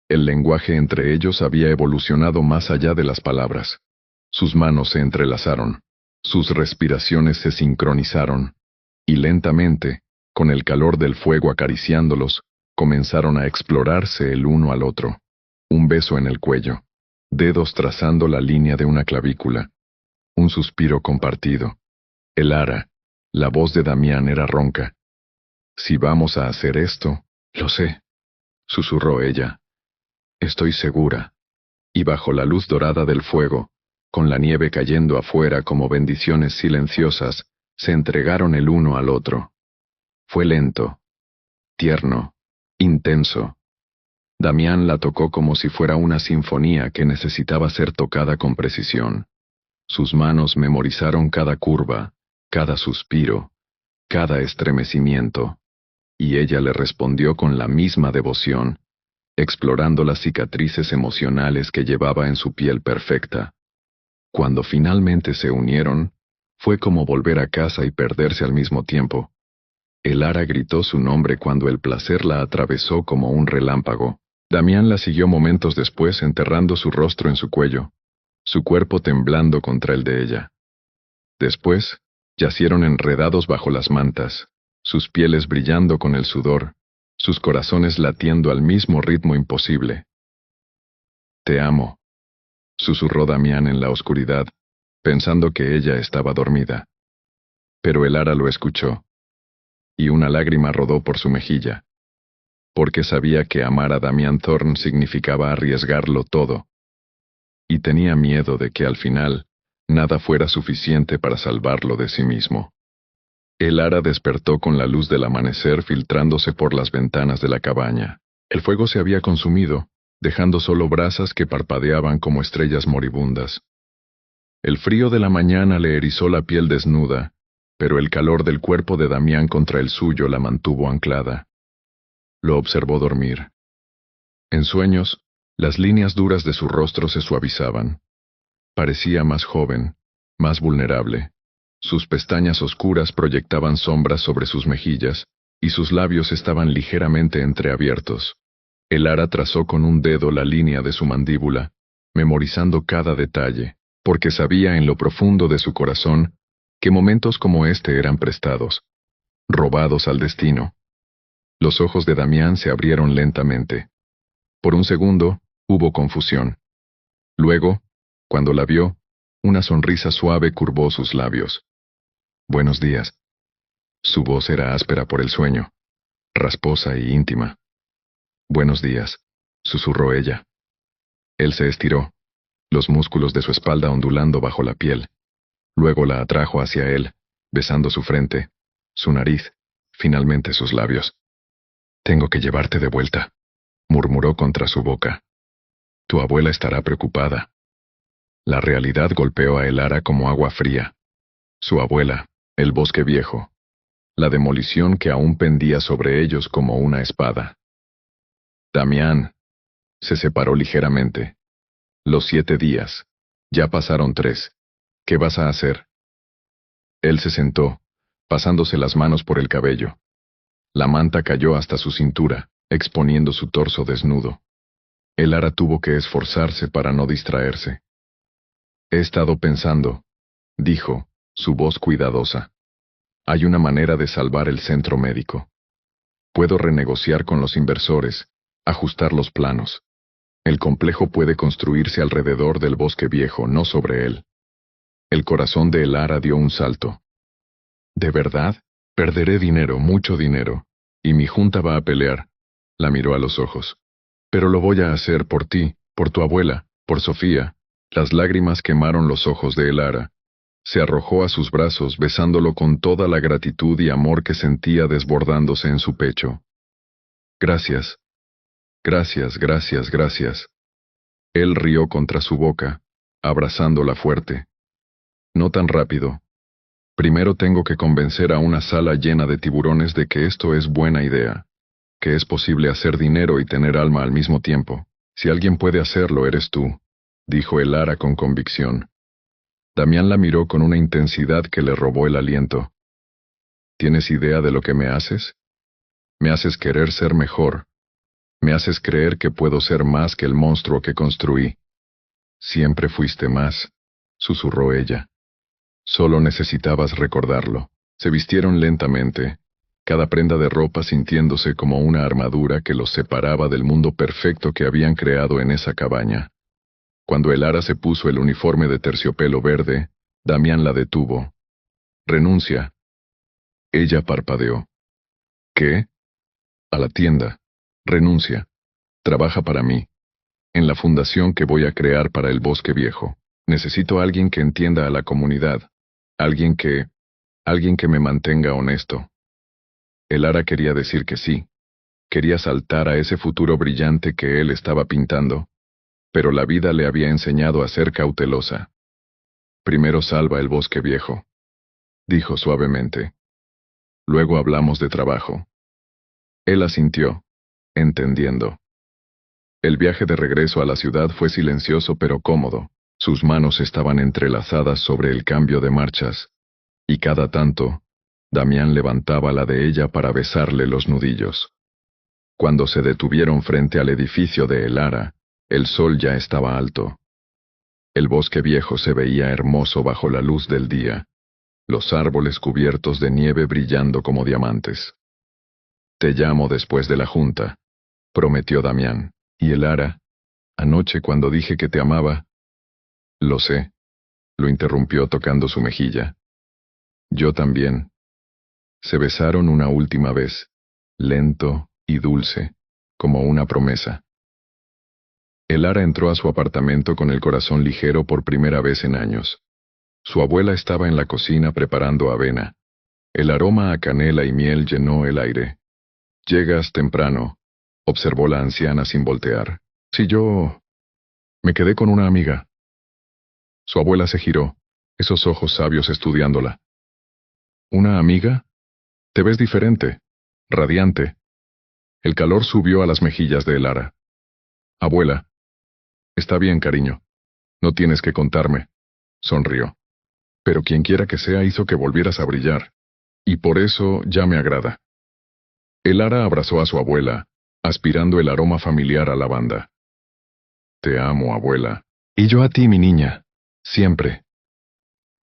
El lenguaje entre ellos había evolucionado más allá de las palabras. Sus manos se entrelazaron, sus respiraciones se sincronizaron, y lentamente, con el calor del fuego acariciándolos, comenzaron a explorarse el uno al otro. Un beso en el cuello, dedos trazando la línea de una clavícula, un suspiro compartido. Elara, la voz de Damián era ronca. Si vamos a hacer esto, lo sé, susurró ella. Estoy segura. Y bajo la luz dorada del fuego, con la nieve cayendo afuera como bendiciones silenciosas, se entregaron el uno al otro. Fue lento, tierno, intenso. Damián la tocó como si fuera una sinfonía que necesitaba ser tocada con precisión. Sus manos memorizaron cada curva, cada suspiro, cada estremecimiento, y ella le respondió con la misma devoción, explorando las cicatrices emocionales que llevaba en su piel perfecta. Cuando finalmente se unieron, fue como volver a casa y perderse al mismo tiempo. Elara gritó su nombre cuando el placer la atravesó como un relámpago. Damián la siguió momentos después enterrando su rostro en su cuello, su cuerpo temblando contra el de ella. Después, yacieron enredados bajo las mantas, sus pieles brillando con el sudor, sus corazones latiendo al mismo ritmo imposible. Te amo, susurró Damián en la oscuridad, pensando que ella estaba dormida. Pero Elara lo escuchó, y una lágrima rodó por su mejilla, porque sabía que amar a Damián Thorne significaba arriesgarlo todo, y tenía miedo de que al final nada fuera suficiente para salvarlo de sí mismo. Elara despertó con la luz del amanecer filtrándose por las ventanas de la cabaña. El fuego se había consumido, dejando solo brasas que parpadeaban como estrellas moribundas. El frío de la mañana le erizó la piel desnuda, pero el calor del cuerpo de Damián contra el suyo la mantuvo anclada. Lo observó dormir. En sueños, las líneas duras de su rostro se suavizaban. Parecía más joven, más vulnerable. Sus pestañas oscuras proyectaban sombras sobre sus mejillas, y sus labios estaban ligeramente entreabiertos. Elara trazó con un dedo la línea de su mandíbula, memorizando cada detalle, porque sabía en lo profundo de su corazón Que momentos como este eran prestados, robados al destino. Los ojos de Damián se abrieron lentamente. Por un segundo, hubo confusión. Luego, cuando la vio, una sonrisa suave curvó sus labios. Buenos días. Su voz era áspera por el sueño, rasposa y íntima. Buenos días, susurró ella. Él se estiró, los músculos de su espalda ondulando bajo la piel. Luego la atrajo hacia él, besando su frente, su nariz, finalmente sus labios. Tengo que llevarte de vuelta, murmuró contra su boca. Tu abuela estará preocupada. La realidad golpeó a Elara como agua fría. Su abuela, el bosque viejo. La demolición que aún pendía sobre ellos como una espada. Damián. Se separó ligeramente. Los 7 días. Ya pasaron 3. ¿Qué vas a hacer? Él se sentó, pasándose las manos por el cabello. La manta cayó hasta su cintura, exponiendo su torso desnudo. Elara tuvo que esforzarse para no distraerse. He estado pensando, dijo, su voz cuidadosa. Hay una manera de salvar el centro médico. Puedo renegociar con los inversores, ajustar los planos. El complejo puede construirse alrededor del bosque viejo, no sobre él. El corazón de Elara dio un salto. ¿De verdad? Perderé dinero, mucho dinero, y mi junta va a pelear. La miró a los ojos. Pero lo voy a hacer por ti, por tu abuela, por Sofía. Las lágrimas quemaron los ojos de Elara. Se arrojó a sus brazos besándolo con toda la gratitud y amor que sentía desbordándose en su pecho. Gracias. Gracias, gracias, gracias. Él rió contra su boca, abrazándola fuerte. No tan rápido. Primero tengo que convencer a una sala llena de tiburones de que esto es buena idea, que es posible hacer dinero y tener alma al mismo tiempo. Si alguien puede hacerlo, eres tú, dijo Elara con convicción. Damián la miró con una intensidad que le robó el aliento. ¿Tienes idea de lo que me haces? Me haces querer ser mejor. Me haces creer que puedo ser más que el monstruo que construí. Siempre fuiste más, susurró ella. Solo necesitabas recordarlo. Se vistieron lentamente, cada prenda de ropa sintiéndose como una armadura que los separaba del mundo perfecto que habían creado en esa cabaña. Cuando Elara se puso el uniforme de terciopelo verde, Damián la detuvo. Renuncia. Ella parpadeó. ¿Qué? A la tienda. Renuncia. Trabaja para mí. En la fundación que voy a crear para el bosque viejo. Necesito a alguien que entienda a la comunidad. Alguien que me mantenga honesto. Elara quería decir que sí. Quería saltar a ese futuro brillante que él estaba pintando. Pero la vida le había enseñado a ser cautelosa. Primero salva el bosque viejo, dijo suavemente. Luego hablamos de trabajo. Él asintió, entendiendo. El viaje de regreso a la ciudad fue silencioso pero cómodo. Sus manos estaban entrelazadas sobre el cambio de marchas, y cada tanto, Damián levantaba la de ella para besarle los nudillos. Cuando se detuvieron frente al edificio de Elara, el sol ya estaba alto. El bosque viejo se veía hermoso bajo la luz del día, los árboles cubiertos de nieve brillando como diamantes. Te llamo después de la junta, prometió Damián, y Elara, anoche cuando dije que te amaba. Lo sé, lo interrumpió tocando su mejilla. Yo también. Se besaron una última vez, lento y dulce, como una promesa. Elara entró a su apartamento con el corazón ligero por primera vez en años. Su abuela estaba en la cocina preparando avena. El aroma a canela y miel llenó el aire. Llegas temprano, observó la anciana sin voltear. Si yo... Me quedé con una amiga. Su abuela se giró, esos ojos sabios estudiándola. ¿Una amiga? Te ves diferente, radiante. El calor subió a las mejillas de Elara. Abuela. Está bien, cariño. No tienes que contarme. Sonrió. Pero quienquiera que sea hizo que volvieras a brillar. Y por eso ya me agrada. Elara abrazó a su abuela, aspirando el aroma familiar a lavanda. Te amo, abuela. Y yo a ti, mi niña. Siempre.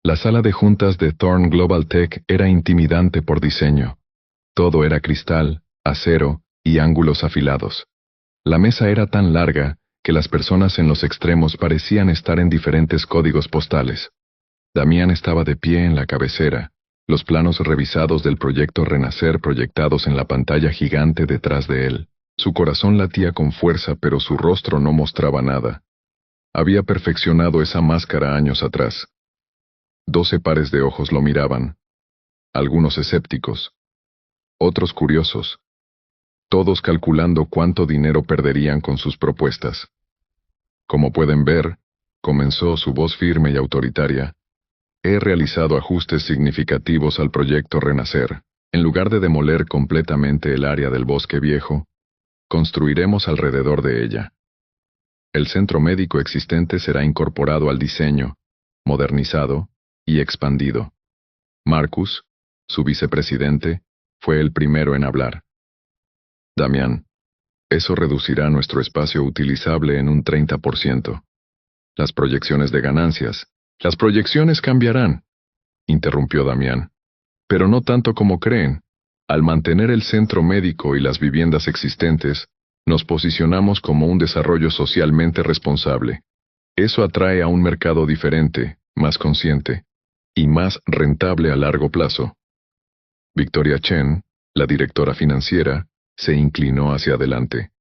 La sala de juntas de Thorn Global Tech era intimidante por diseño. Todo era cristal, acero y ángulos afilados. La mesa era tan larga que las personas en los extremos parecían estar en diferentes códigos postales. Damián estaba de pie en la cabecera, los planos revisados del proyecto Renacer proyectados en la pantalla gigante detrás de él. Su corazón latía con fuerza, pero su rostro no mostraba nada. Había perfeccionado esa máscara años atrás. 12 pares de ojos lo miraban, algunos escépticos, otros curiosos, todos calculando cuánto dinero perderían con sus propuestas. Como pueden ver, comenzó su voz firme y autoritaria, he realizado ajustes significativos al proyecto Renacer. En lugar de demoler completamente el área del bosque viejo, construiremos alrededor de ella. El centro médico existente será incorporado al diseño, modernizado y expandido. Marcus, su vicepresidente, fue el primero en hablar. Damián, eso reducirá nuestro espacio utilizable en un 30%. Las proyecciones de ganancias. Las proyecciones cambiarán, interrumpió Damián. Pero no tanto como creen. Al mantener el centro médico y las viviendas existentes, nos posicionamos como un desarrollo socialmente responsable. Eso atrae a un mercado diferente, más consciente, y más rentable a largo plazo. Victoria Chen, la directora financiera, se inclinó hacia adelante.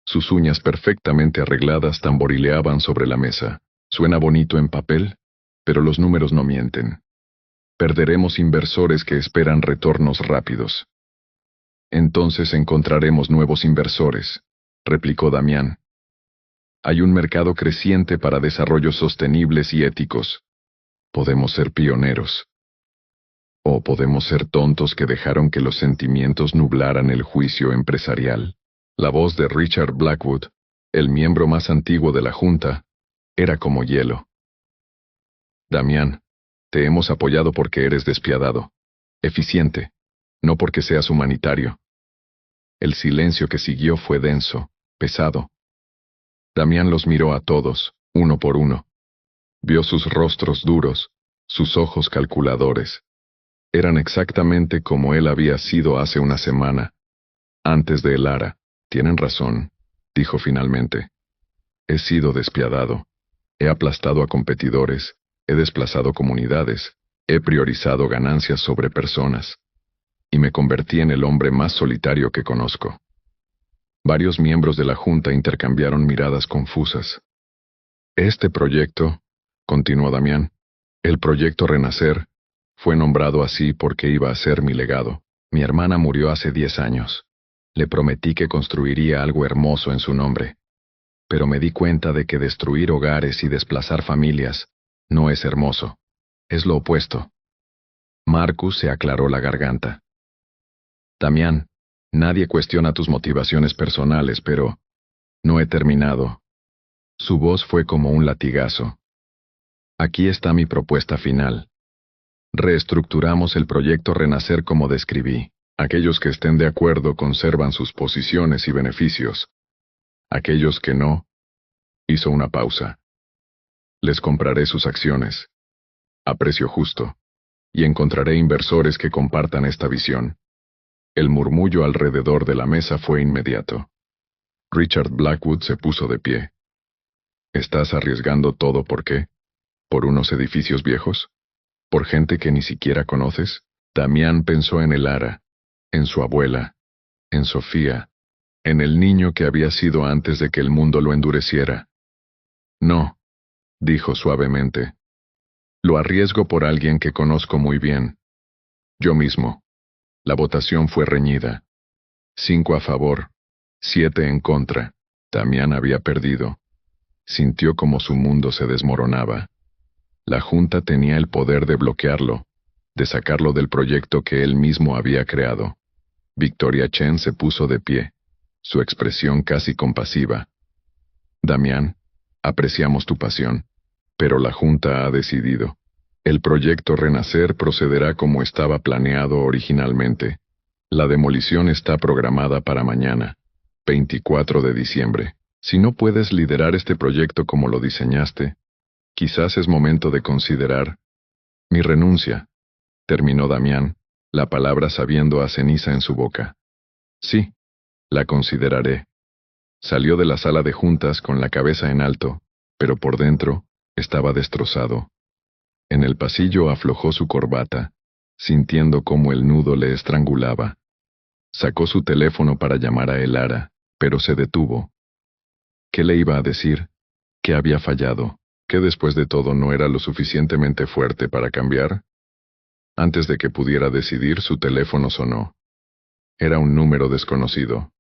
Sus uñas perfectamente arregladas tamborileaban sobre la mesa. Suena bonito en papel, pero los números no mienten. Perderemos inversores que esperan retornos rápidos. Entonces encontraremos nuevos inversores, replicó Damián. Hay un mercado creciente para desarrollos sostenibles y éticos. Podemos ser pioneros. O podemos ser tontos que dejaron que los sentimientos nublaran el juicio empresarial. La voz de Richard Blackwood, el miembro más antiguo de la Junta, era como hielo. Damián, te hemos apoyado porque eres despiadado, eficiente, no porque seas humanitario. El silencio que siguió fue denso, pesado. Damián los miró a todos, uno por uno. Vio sus rostros duros, sus ojos calculadores. Eran exactamente como él había sido hace una semana, antes de el Ara. Tienen razón, dijo finalmente. He sido despiadado. He aplastado a competidores, he desplazado comunidades, he priorizado ganancias sobre personas. Y me convertí en el hombre más solitario que conozco. Varios miembros de la Junta intercambiaron miradas confusas. Este proyecto, continuó Damián, el proyecto Renacer, fue nombrado así porque iba a ser mi legado. Mi hermana murió hace 10 años. Le prometí que construiría algo hermoso en su nombre. Pero me di cuenta de que destruir hogares y desplazar familias no es hermoso. Es lo opuesto. Marcus se aclaró la garganta. Damián, nadie cuestiona tus motivaciones personales, pero no he terminado. Su voz fue como un latigazo. Aquí está mi propuesta final. Reestructuramos el proyecto Renacer como describí. Aquellos que estén de acuerdo conservan sus posiciones y beneficios. Aquellos que no, hizo una pausa. Les compraré sus acciones, a precio justo, y encontraré inversores que compartan esta visión. El murmullo alrededor de la mesa fue inmediato. Richard Blackwood se puso de pie. ¿Estás arriesgando todo por qué? ¿Por unos edificios viejos? ¿Por gente que ni siquiera conoces? Damián pensó en el Ara, en su abuela, en Sofía, en el niño que había sido antes de que el mundo lo endureciera. No, dijo suavemente. Lo arriesgo por alguien que conozco muy bien. Yo mismo. La votación fue reñida. 5 a favor, 7 en contra. Damián había perdido. Sintió como su mundo se desmoronaba. La Junta tenía el poder de bloquearlo, de sacarlo del proyecto que él mismo había creado. Victoria Chen se puso de pie, su expresión casi compasiva. Damián, apreciamos tu pasión, pero la Junta ha decidido. El proyecto Renacer procederá como estaba planeado originalmente. La demolición está programada para mañana, 24 de diciembre. Si no puedes liderar este proyecto como lo diseñaste, quizás es momento de considerar Mi renuncia, terminó Damián, la palabra sabiendo a ceniza en su boca. Sí, la consideraré. Salió de la sala de juntas con la cabeza en alto, pero por dentro estaba destrozado. En el pasillo aflojó su corbata, sintiendo cómo el nudo le estrangulaba. Sacó su teléfono para llamar a Elara, pero se detuvo. ¿Qué le iba a decir? ¿Qué había fallado? ¿Que después de todo no era lo suficientemente fuerte para cambiar? Antes de que pudiera decidir, su teléfono sonó. Era un número desconocido.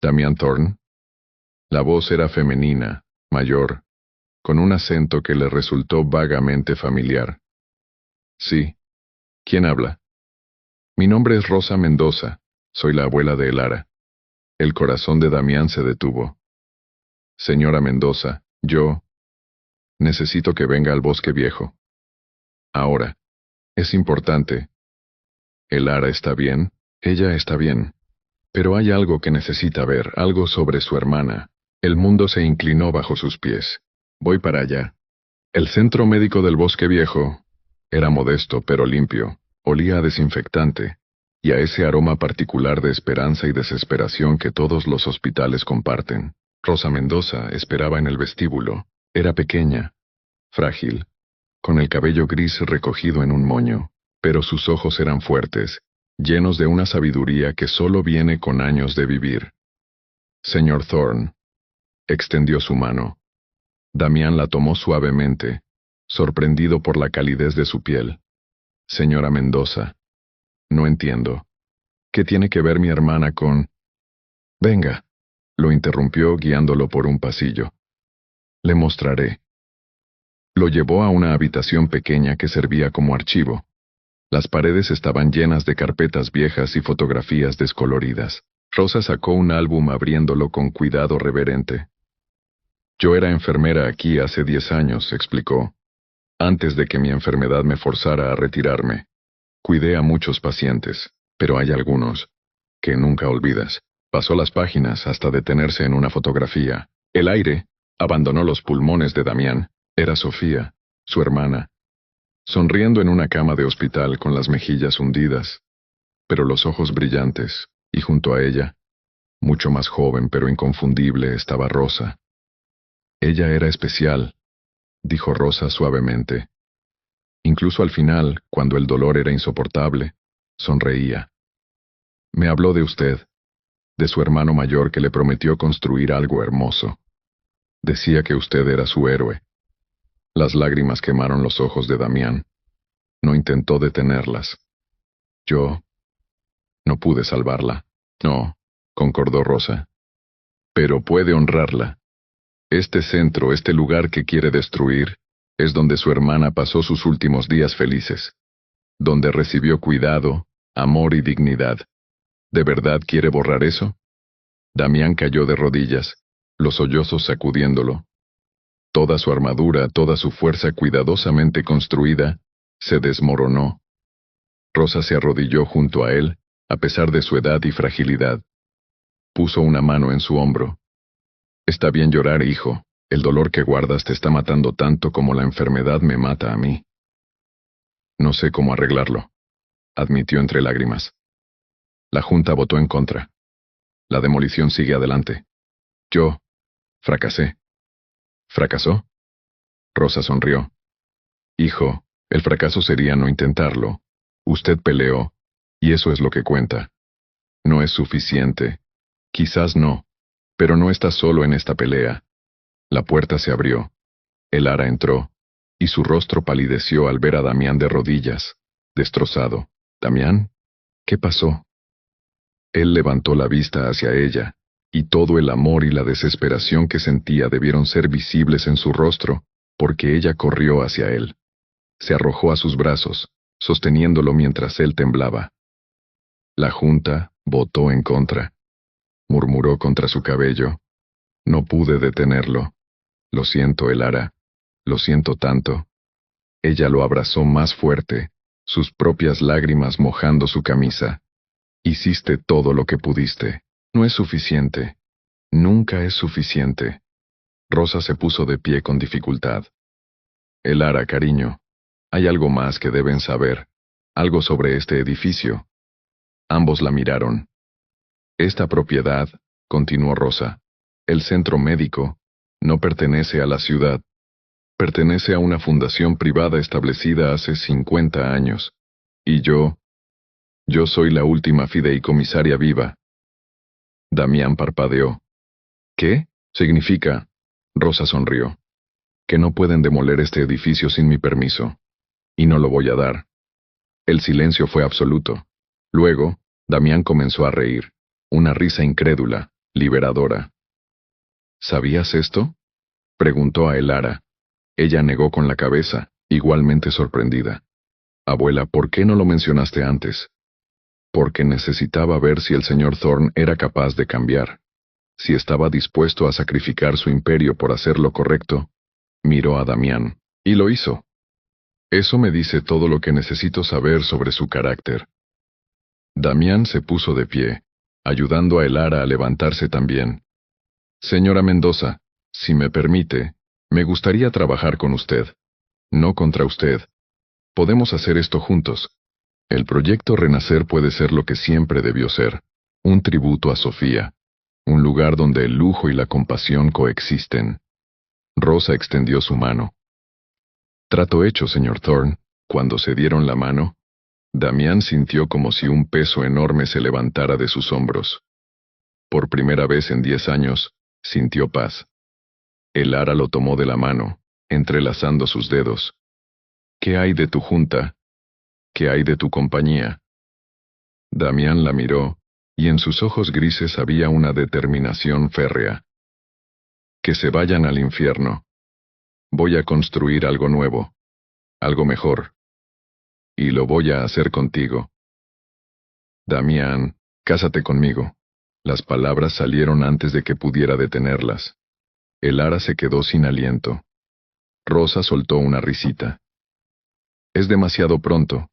¿Damián Thorne? La voz era femenina, mayor, con un acento que le resultó vagamente familiar. Sí. ¿Quién habla? Mi nombre es Rosa Mendoza. Soy la abuela de Elara. El corazón de Damián se detuvo. Señora Mendoza, yo necesito que venga al Bosque Viejo. Ahora. Es importante. Elara está bien, ella está bien. Pero hay algo que necesita ver, algo sobre su hermana. El mundo se inclinó bajo sus pies. Voy para allá. El centro médico del Bosque Viejo era modesto pero limpio, olía a desinfectante, y a ese aroma particular de esperanza y desesperación que todos los hospitales comparten. Rosa Mendoza esperaba en el vestíbulo. Era pequeña, frágil, con el cabello gris recogido en un moño, pero sus ojos eran fuertes, llenos de una sabiduría que solo viene con años de vivir. Señor Thorne. Extendió su mano. Damián la tomó suavemente, sorprendido por la calidez de su piel. Señora Mendoza. No entiendo. ¿Qué tiene que ver mi hermana con...? Venga, lo interrumpió guiándolo por un pasillo. Le mostraré. Lo llevó a una habitación pequeña que servía como archivo. Las paredes estaban llenas de carpetas viejas y fotografías descoloridas. Rosa sacó un álbum abriéndolo con cuidado reverente. Yo era enfermera aquí hace 10 años, explicó. Antes de que mi enfermedad me forzara a retirarme. Cuidé a muchos pacientes, pero hay algunos que nunca olvidas. Pasó las páginas hasta detenerse en una fotografía. El aire abandonó los pulmones de Damián. Era Sofía, su hermana, sonriendo en una cama de hospital con las mejillas hundidas, pero los ojos brillantes, y junto a ella, mucho más joven pero inconfundible, estaba Rosa. Ella era especial, dijo Rosa suavemente. Incluso al final, cuando el dolor era insoportable, sonreía. Me habló de usted, de su hermano mayor que le prometió construir algo hermoso. Decía que usted era su héroe. Las lágrimas quemaron los ojos de Damián. No intentó detenerlas. Yo no pude salvarla. No, concordó Rosa. Pero puede honrarla. Este centro, este lugar que quiere destruir, es donde su hermana pasó sus últimos días felices. Donde recibió cuidado, amor y dignidad. ¿De verdad quiere borrar eso? Damián cayó de rodillas, los sollozos sacudiéndolo. Toda su armadura, toda su fuerza cuidadosamente construida, se desmoronó. Rosa se arrodilló junto a él, a pesar de su edad y fragilidad. Puso una mano en su hombro. Está bien llorar, hijo. El dolor que guardas te está matando tanto como la enfermedad me mata a mí. No sé cómo arreglarlo, admitió entre lágrimas. La Junta votó en contra. La demolición sigue adelante. Yo fracasé. ¿Fracasó? Rosa sonrió. Hijo, el fracaso sería no intentarlo. Usted peleó, y eso es lo que cuenta. No es suficiente. Quizás no, pero no está solo en esta pelea. La puerta se abrió. Elara entró, y su rostro palideció al ver a Damián de rodillas, destrozado. ¿Damián? ¿Qué pasó? Él levantó la vista hacia ella, y todo el amor y la desesperación que sentía debieron ser visibles en su rostro, porque ella corrió hacia él. Se arrojó a sus brazos, sosteniéndolo mientras él temblaba. La Junta votó en contra. Murmuró contra su cabello. No pude detenerlo. Lo siento, Elara. Lo siento tanto. Ella lo abrazó más fuerte, sus propias lágrimas mojando su camisa. Hiciste todo lo que pudiste. No es suficiente. Nunca es suficiente. Rosa se puso de pie con dificultad. Elara, cariño. Hay algo más que deben saber, algo sobre este edificio. Ambos la miraron. Esta propiedad, continuó Rosa, el centro médico, no pertenece a la ciudad. Pertenece a una fundación privada establecida hace 50 años. Y yo soy la última fideicomisaria viva. Damián parpadeó. ¿Qué? Significa, Rosa sonrió, que no pueden demoler este edificio sin mi permiso. Y no lo voy a dar. El silencio fue absoluto. Luego, Damián comenzó a reír, una risa incrédula, liberadora. ¿Sabías esto? Preguntó a Elara. Ella negó con la cabeza, igualmente sorprendida. Abuela, ¿por qué no lo mencionaste antes? Porque necesitaba ver si el señor Thorne era capaz de cambiar. Si estaba dispuesto a sacrificar su imperio por hacer lo correcto. Miró a Damián, y lo hizo. Eso me dice todo lo que necesito saber sobre su carácter. Damián se puso de pie, ayudando a Elara a levantarse también. Señora Mendoza, si me permite, me gustaría trabajar con usted. No contra usted. Podemos hacer esto juntos. El proyecto Renacer puede ser lo que siempre debió ser, un tributo a Sofía, un lugar donde el lujo y la compasión coexisten. Rosa extendió su mano. Trato hecho, señor Thorne. Cuando se dieron la mano, Damián sintió como si un peso enorme se levantara de sus hombros. Por primera vez en 10 años, sintió paz. Elara lo tomó de la mano, entrelazando sus dedos. ¿Qué hay de tu junta? ¿Qué hay de tu compañía? Damián la miró, y en sus ojos grises había una determinación férrea. Que se vayan al infierno. Voy a construir algo nuevo, algo mejor. Y lo voy a hacer contigo. Damián, cásate conmigo. Las palabras salieron antes de que pudiera detenerlas. Elara se quedó sin aliento. Rosa soltó una risita. Es demasiado pronto,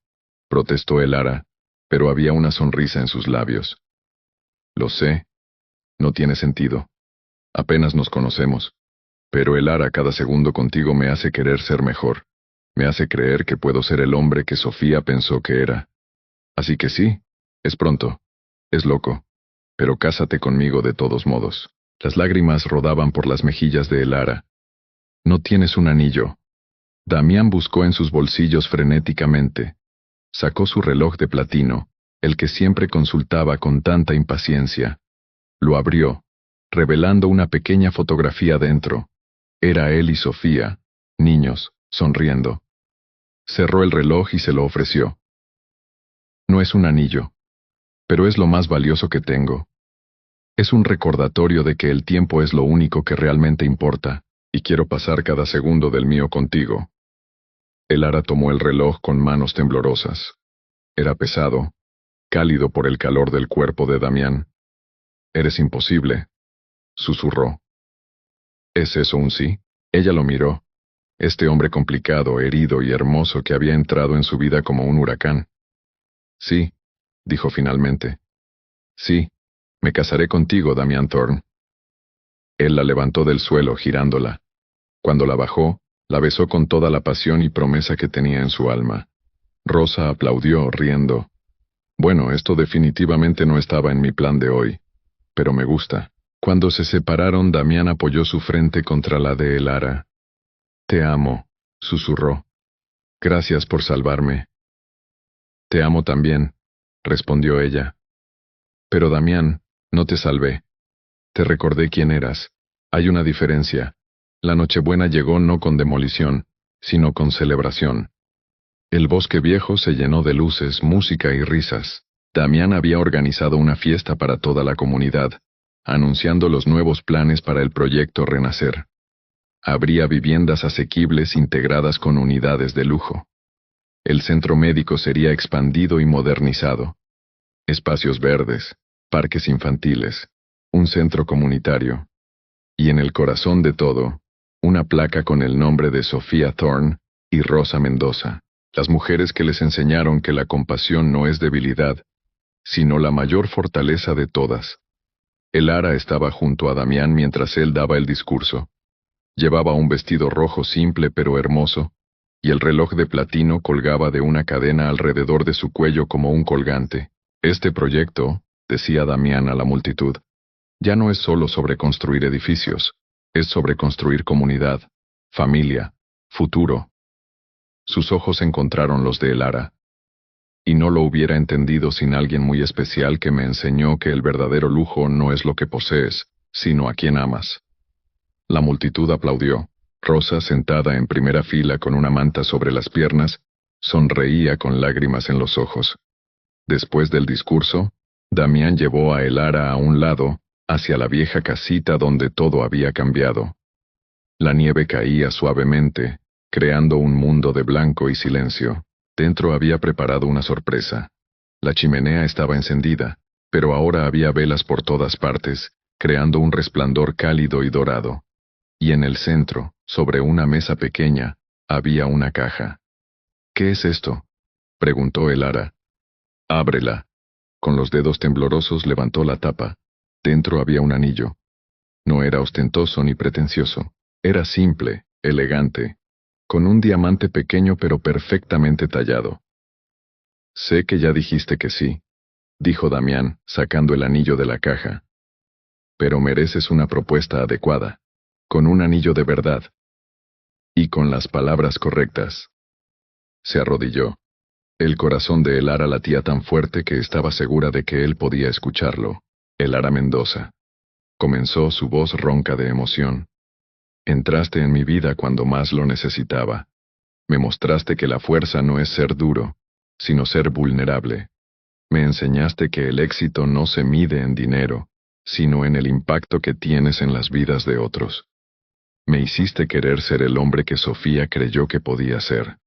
protestó Elara, pero había una sonrisa en sus labios. Lo sé. No tiene sentido. Apenas nos conocemos. Pero Elara, cada segundo contigo me hace querer ser mejor. Me hace creer que puedo ser el hombre que Sofía pensó que era. Así que sí, es pronto. Es loco. Pero cásate conmigo de todos modos. Las lágrimas rodaban por las mejillas de Elara. No tienes un anillo. Damián buscó en sus bolsillos frenéticamente. Sacó su reloj de platino, el que siempre consultaba con tanta impaciencia. Lo abrió, revelando una pequeña fotografía dentro. Era él y Sofía, niños, sonriendo. Cerró el reloj y se lo ofreció. No es un anillo, pero es lo más valioso que tengo. Es un recordatorio de que el tiempo es lo único que realmente importa, y quiero pasar cada segundo del mío contigo. Elara tomó el reloj con manos temblorosas. Era pesado, cálido por el calor del cuerpo de Damián. Eres imposible, susurró. ¿Es eso un sí? Ella lo miró. Este hombre complicado, herido y hermoso que había entrado en su vida como un huracán. Sí, dijo finalmente. Sí, me casaré contigo, Damián Thorne. Él la levantó del suelo, girándola. Cuando la bajó, la besó con toda la pasión y promesa que tenía en su alma. Rosa aplaudió, riendo. Bueno, esto definitivamente no estaba en mi plan de hoy, pero me gusta. Cuando se separaron, Damián apoyó su frente contra la de Elara. Te amo, susurró. Gracias por salvarme. Te amo también, respondió ella. Pero Damián, no te salvé. Te recordé quién eras. Hay una diferencia. La Nochebuena llegó no con demolición, sino con celebración. El bosque viejo se llenó de luces, música y risas. Damián había organizado una fiesta para toda la comunidad, anunciando los nuevos planes para el proyecto Renacer. Habría viviendas asequibles integradas con unidades de lujo. El centro médico sería expandido y modernizado. Espacios verdes, parques infantiles, un centro comunitario. Y en el corazón de todo, una placa con el nombre de Sofía Thorne y Rosa Mendoza, las mujeres que les enseñaron que la compasión no es debilidad, sino la mayor fortaleza de todas. Elara estaba junto a Damián mientras él daba el discurso. Llevaba un vestido rojo simple pero hermoso, y el reloj de platino colgaba de una cadena alrededor de su cuello como un colgante. Este proyecto, decía Damián a la multitud, ya no es solo sobre construir edificios, es sobre construir comunidad, familia, futuro. Sus ojos encontraron los de Elara. Y no lo hubiera entendido sin alguien muy especial que me enseñó que el verdadero lujo no es lo que posees, sino a quien amas. La multitud aplaudió. Rosa, sentada en primera fila con una manta sobre las piernas, sonreía con lágrimas en los ojos. Después del discurso, Damián llevó a Elara a un lado, hacia la vieja casita donde todo había cambiado. La nieve caía suavemente, creando un mundo de blanco y silencio. Dentro había preparado una sorpresa. La chimenea estaba encendida, pero ahora había velas por todas partes, creando un resplandor cálido y dorado. Y en el centro, sobre una mesa pequeña, había una caja. ¿Qué es esto?, preguntó Elara. Ábrela. Con los dedos temblorosos levantó la tapa. Dentro había un anillo. No era ostentoso ni pretencioso. Era simple, elegante, con un diamante pequeño pero perfectamente tallado. Sé que ya dijiste que sí, dijo Damián, sacando el anillo de la caja. Pero mereces una propuesta adecuada, con un anillo de verdad. Y con las palabras correctas. Se arrodilló. El corazón de Elara latía tan fuerte que estaba segura de que él podía escucharlo. Elara Mendoza. Comenzó su voz ronca de emoción. Entraste en mi vida cuando más lo necesitaba. Me mostraste que la fuerza no es ser duro, sino ser vulnerable. Me enseñaste que el éxito no se mide en dinero, sino en el impacto que tienes en las vidas de otros. Me hiciste querer ser el hombre que Sofía creyó que podía ser.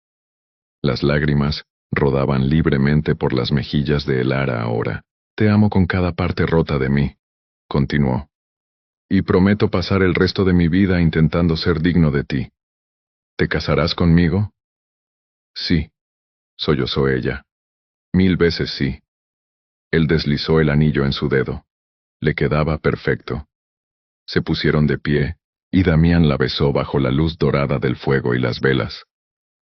Las lágrimas rodaban libremente por las mejillas de Elara ahora. Te amo con cada parte rota de mí, continuó. Y prometo pasar el resto de mi vida intentando ser digno de ti. ¿Te casarás conmigo? Sí, sollozó ella. 1000 veces sí. Él deslizó el anillo en su dedo. Le quedaba perfecto. Se pusieron de pie, y Damián la besó bajo la luz dorada del fuego y las velas.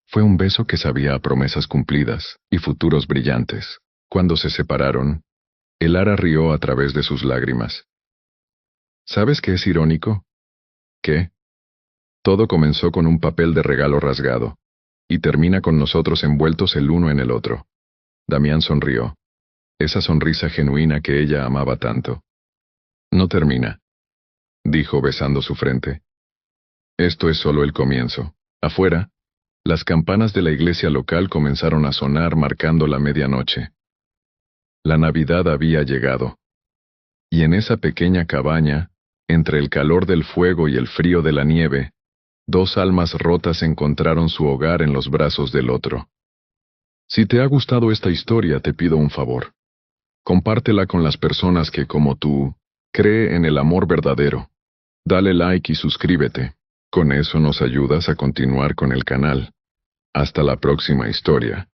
Fue un beso que sabía a promesas cumplidas y futuros brillantes. Cuando se separaron, Elara rió a través de sus lágrimas. ¿Sabes qué es irónico? ¿Qué? Todo comenzó con un papel de regalo rasgado, y termina con nosotros envueltos el uno en el otro. Damián sonrió. Esa sonrisa genuina que ella amaba tanto. No termina, dijo besando su frente. Esto es solo el comienzo. Afuera, las campanas de la iglesia local comenzaron a sonar marcando la medianoche. La Navidad había llegado. Y en esa pequeña cabaña, entre el calor del fuego y el frío de la nieve, dos almas rotas encontraron su hogar en los brazos del otro. Si te ha gustado esta historia, te pido un favor. Compártela con las personas que, como tú, cree en el amor verdadero. Dale like y suscríbete. Con eso nos ayudas a continuar con el canal. Hasta la próxima historia.